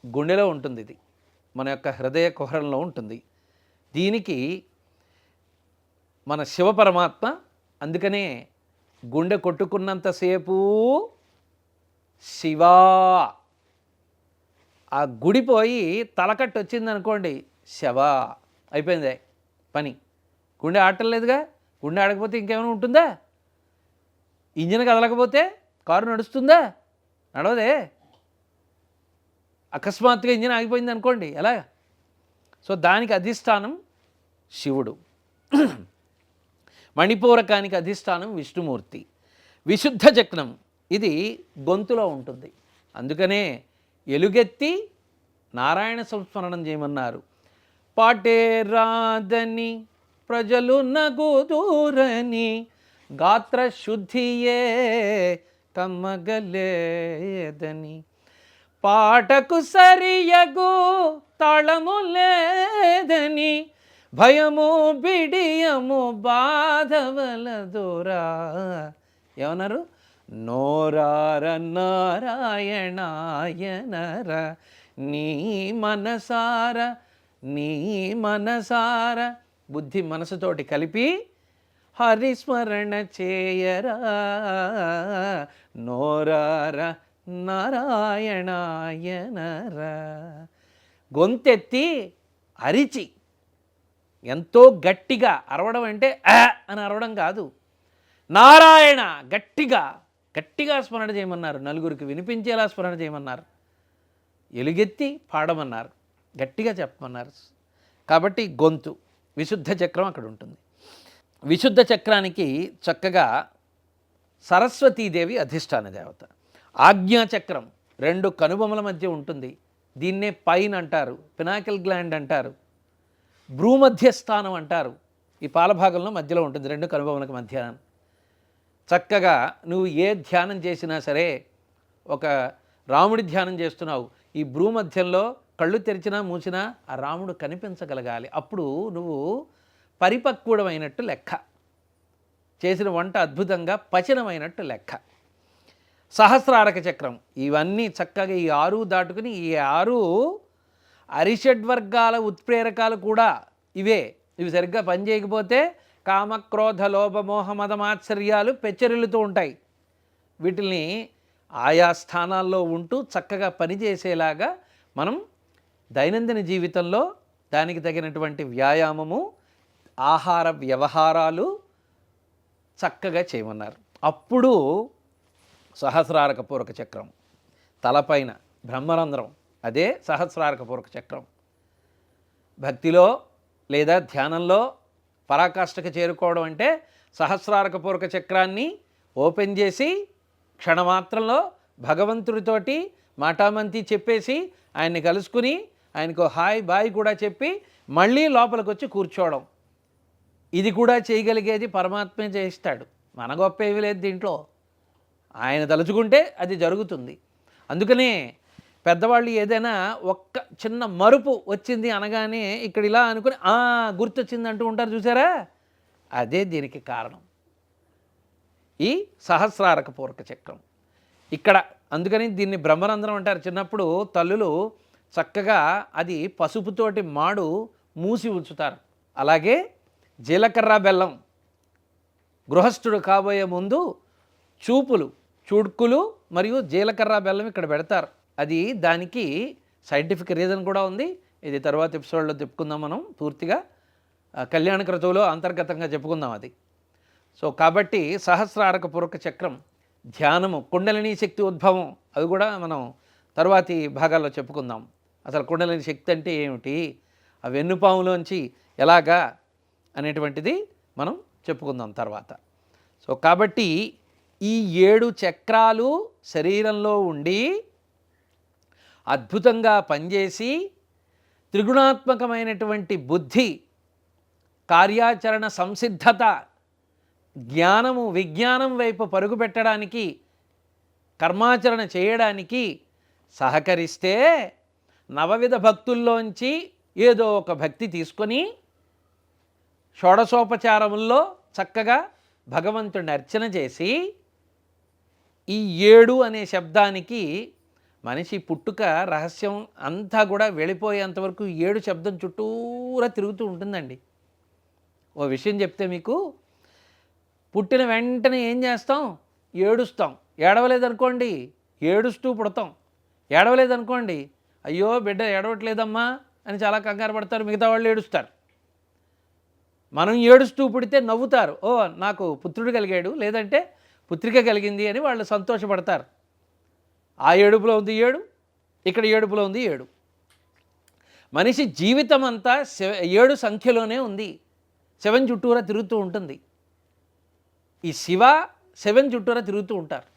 గుండెలో ఉంటుంది, ఇది మన యొక్క హృదయ కుహరంలో ఉంటుంది. దీనికి మన శివపరమాత్మ, అందుకనే గుండె కొట్టుకున్నంతసేపు శివా, ఆ గుడిపోయి తలకట్టు వచ్చిందనుకోండి శవా, అయిపోయింది పని. గుండె ఆడటం లేదుగా, గుండె ఆడకపోతే ఇంకేమైనా ఉంటుందా? ఇంజిన్ కదలకపోతే కారు నడుస్తుందా? నడవదే. అకస్మాత్తుగా ఇంజిన్ ఆగిపోయింది అనుకోండి ఎలా? సో దానికి అధిష్టానం శివుడు. మణిపూరకానికి అధిష్టానం విష్ణుమూర్తి. విశుద్ధ చక్రం ఇది గొంతులో ఉంటుంది. అందుకనే ఎలుగెత్తి నారాయణ సంస్మరణం చేయమన్నారు. పాటే రాదని ప్రజలు నగుదూరని, గాత్ర శుద్ధియే కమ్మగలేదని, పాటకు సరియగు తాళము లేదని, భయము బిడియము బాధవలదురా. ఏమన్నారు? నోరార నారాయణాయనర, నీ మనసార బుద్ధి మనసుతోటి కలిపి హరిస్మరణ చేయరా. నోరార నారాయణాయనర, గొంతెత్తి అరిచి ఎంతో గట్టిగా అరవడం, అంటే అని అరవడం కాదు, నారాయణ గట్టిగా స్మరణ చేయమన్నారు. నలుగురికి వినిపించేలా స్మరణ చేయమన్నారు. ఎలుగెత్తి పాడమన్నారు, గట్టిగా చెప్పమన్నారు. కాబట్టి గొంతు, విశుద్ధ చక్రం అక్కడ ఉంటుంది. విశుద్ధ చక్రానికి చక్కగా సరస్వతీదేవి అధిష్టాన దేవత. ఆజ్ఞాచక్రం రెండు కనుబొమల మధ్య ఉంటుంది. దీన్నే పైన్ అంటారు, పినాకిల్ గ్లాండ్ అంటారు, భ్రూమధ్యస్థానం అంటారు. ఈ పాలభాగంలో మధ్యలో ఉంటుంది, రెండు కనుబొమలకు మధ్య. చక్కగా నువ్వు ఏ ధ్యానం చేసినా సరే, ఒక రాముడి ధ్యానం చేస్తున్నావు, ఈ భ్రూమధ్యంలో కళ్ళు తెరిచినా మూసినా ఆ రాముడు కనిపించగలగాలి. అప్పుడు నువ్వు పరిపక్వుడమైనట్టు లెక్క, చేసిన వంట అద్భుతంగా పచనమైనట్టు లెక్క. సహస్రారక చక్రం ఇవన్నీ చక్కగా ఈ 6 దాటుకుని, ఈ 6 అరిషడ్వర్గాల ఉత్ప్రేరకాలు కూడా ఇవే. ఇవి సరిగ్గా పనిచేయకపోతే కామక్రోధ లోభ మోహ మదమాశ్చర్యాలు పెచ్చరిల్లుతూ ఉంటాయి. వీటిని ఆయా స్థానాల్లో ఉంటూ చక్కగా పనిచేసేలాగా మనం దైనందిన జీవితంలో దానికి తగినటువంటి వ్యాయామము, ఆహార వ్యవహారాలు చక్కగా చేయమన్నారు. అప్పుడు సహస్రారక పూరక చక్రం తలపైన బ్రహ్మరంధ్రం, అదే సహస్రారక పూరక చక్రం. భక్తిలో లేదా ధ్యానంలో పరాకాష్ఠకు చేరుకోవడం అంటే సహస్రారక పూరక చక్రాన్ని ఓపెన్ చేసి క్షణమాత్రంలో భగవంతుడితోటి మాటామంతి చెప్పేసి ఆయన్ని కలుసుకుని ఆయనకు హాయ్ బాయ్ కూడా చెప్పి మళ్ళీ లోపలికి వచ్చి కూర్చోవడం. ఇది కూడా చేయగలిగేది పరమాత్మే చేయిస్తాడు. మన గొప్ప ఏమీ లేదు దీంట్లో. ఆయన తలుచుకుంటే అది జరుగుతుంది. అందుకనే పెద్దవాళ్ళు ఏదైనా ఒక్క చిన్న మరుపు వచ్చింది అనగానే ఇక్కడ ఇలా అనుకుని గుర్తొచ్చింది అంటూ ఉంటారు చూసారా, అదే దీనికి కారణం. ఈ సహస్రారక పూరక చక్రం ఇక్కడ. అందుకని దీన్ని బ్రహ్మరంధ్రం అంటారు. చిన్నప్పుడు తల్లులు చక్కగా అది పసుపుతోటి మాడు మూసి ఉంచుతారు. అలాగే జీలకర్ర బెల్లం గృహస్థుడు కాబోయే ముందు చూడ్కులు మరియు జీలకర్ర బెల్లం ఇక్కడ పెడతారు. అది దానికి సైంటిఫిక్ రీజన్ కూడా ఉంది. ఇది తర్వాత ఎపిసోడ్లో చెప్పుకుందాం మనం పూర్తిగా. కళ్యాణ క్రతువులో అంతర్గతంగా చెప్పుకుందాం అది. సో కాబట్టి సహస్రారక పూరక చక్రం ధ్యానము, కుండలిని శక్తి ఉద్భవం, అవి కూడా మనం తర్వాతి భాగాల్లో చెప్పుకుందాం. అసలు కుండలిని శక్తి అంటే ఏమిటి, ఆ వెన్నుపాములోంచి ఎలాగా అనేటువంటిది మనం చెప్పుకుందాం తర్వాత. సో కాబట్టి ఈ 7 చక్రాలు శరీరంలో ఉండి అద్భుతంగా పనిచేసి త్రిగుణాత్మకమైనటువంటి బుద్ధి, కార్యాచరణ సంసిద్ధత, జ్ఞానము విజ్ఞానం వైపు పరుగు పెట్టడానికి, కర్మాచరణ చేయడానికి సహకరిస్తే నవవిధ భక్తుల్లోంచి ఏదో ఒక భక్తి తీసుకొని షోడశోపచారముల్లో చక్కగా భగవంతుడిని అర్చన చేసి, ఈ 7 అనే శబ్దానికి మనిషి పుట్టుక రహస్యం అంతా కూడా వెళ్ళిపోయేంతవరకు 7 శబ్దం చుట్టూరా తిరుగుతూ ఉంటుందండి. ఓ విషయం చెప్తే మీకు, పుట్టిన వెంటనే ఏం చేస్తాం? ఏడుస్తాం. ఏడవలేదనుకోండి ఏడుస్తూ పుడతాం. ఏడవలేదనుకోండి అయ్యో బిడ్డ ఏడవట్లేదమ్మా అని చాలా కంగారు పడతారు, మిగతా వాళ్ళు ఏడుస్తారు. మనం ఏడుస్తూ పుడితే నవ్వుతారు, ఓ నాకు పుత్రుడు కలిగాడు లేదంటే పుత్రిక కలిగింది అని వాళ్ళు సంతోషపడతారు. ఆ ఏడుపులో ఉంది 7, ఇక్కడ ఏడుపులో ఉంది 7. మనిషి జీవితం అంతా 7 సంఖ్యలోనే ఉంది. 7 చుట్టూరా తిరుగుతూ ఉంటుంది. ఈ శివ 7 చుట్టూరా తిరుగుతూ ఉంటారు.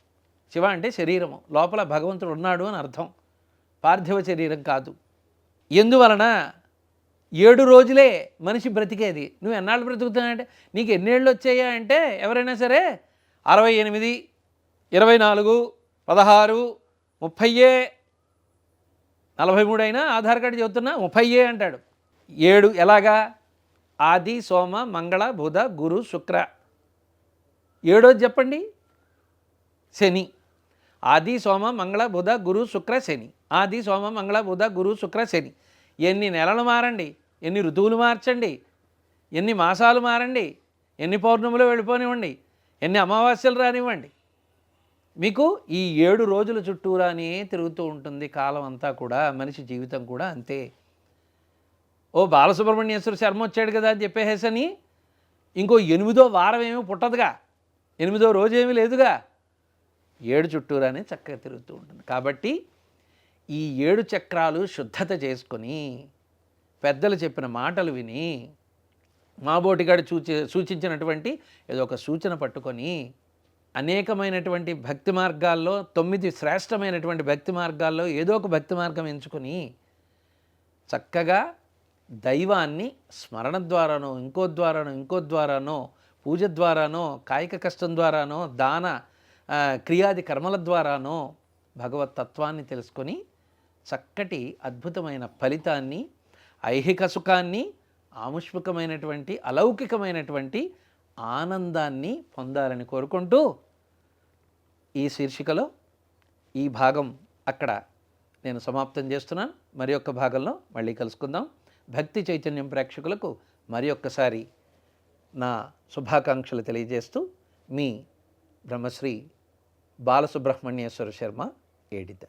శివ అంటే శరీరము, లోపల భగవంతుడు ఉన్నాడు అని అర్థం, పార్థివ శరీరం కాదు. ఎందువలన 7 రోజులే మనిషి బ్రతికేది. నువ్వు ఎన్నాళ్ళు బ్రతుకుతున్నావంటే, నీకు ఎన్నేళ్ళు వచ్చాయా అంటే ఎవరైనా సరే 68, 24, 16, 30, 43 అయినా ఆధార్ కార్డు చెబుతున్నా 30 అంటాడు. 7 ఎలాగా? ఆది సోమ మంగళ బుధ గురు శుక్ర. 7వది చెప్పండి, శని. ఆది సోమ మంగళ బుధ గురు శుక్ర శని. ఆది సోమ మంగళ బుధ గురు శుక్ర శని. ఎన్ని నెలలు మారండి, ఎన్ని ఋతువులు మార్చండి, ఎన్ని మాసాలు మారండి, ఎన్ని పౌర్ణములు వెళ్ళిపోనివ్వండి, ఎన్ని అమావాస్యలు రానివ్వండి, మీకు ఈ 7 రోజుల చుట్టూరానే తిరుగుతూ ఉంటుంది కాలం అంతా కూడా. మనిషి జీవితం కూడా అంతే. ఓ బాలసుబ్రహ్మణ్యేశ్వర శర్మ వచ్చాడు కదా అని చెప్పేసని ఇంకో 8వ వారం ఏమీ పుట్టదుగా, 8వ రోజు ఏమీ లేదుగా. 7 చుట్టూరానే చక్కగా తిరుగుతూ ఉంటుంది. కాబట్టి ఈ 7 చక్రాలు శుద్ధత చేసుకొని, పెద్దలు చెప్పిన మాటలు విని, మాబోటిగాడు సూచించినటువంటి ఏదో ఒక సూచన పట్టుకొని, అనేకమైనటువంటి భక్తి మార్గాల్లో 9 శ్రేష్టమైనటువంటి భక్తి మార్గాల్లో ఏదో ఒక భక్తి మార్గం ఎంచుకొని చక్కగా దైవాన్ని స్మరణ ద్వారానో, ఇంకో ద్వారానో, పూజ ద్వారానో, కాయిక కష్టం ద్వారానో, దాన క్రియాది కర్మల ద్వారానో భగవతత్వాన్ని తెలుసుకొని చక్కటి అద్భుతమైన ఫలితాన్ని, ఐహిక సుఖాన్ని, ఆముష్మికమైనటువంటి అలౌకికమైనటువంటి ఆనందాన్ని పొందాలని కోరుకుంటూ ఈ శీర్షికలో ఈ భాగం అక్కడ నేను సమాప్తం చేస్తున్నాను. మరి యొక్క భాగంలో మళ్ళీ కలుసుకుందాం. భక్తి చైతన్యం ప్రేక్షకులకు మరి ఒక్కసారి నా శుభాకాంక్షలు తెలియజేస్తూ మీ బ్రహ్మశ్రీ బాలసుబ్రహ్మణ్యేశ్వర శర్మ, ఏడిద.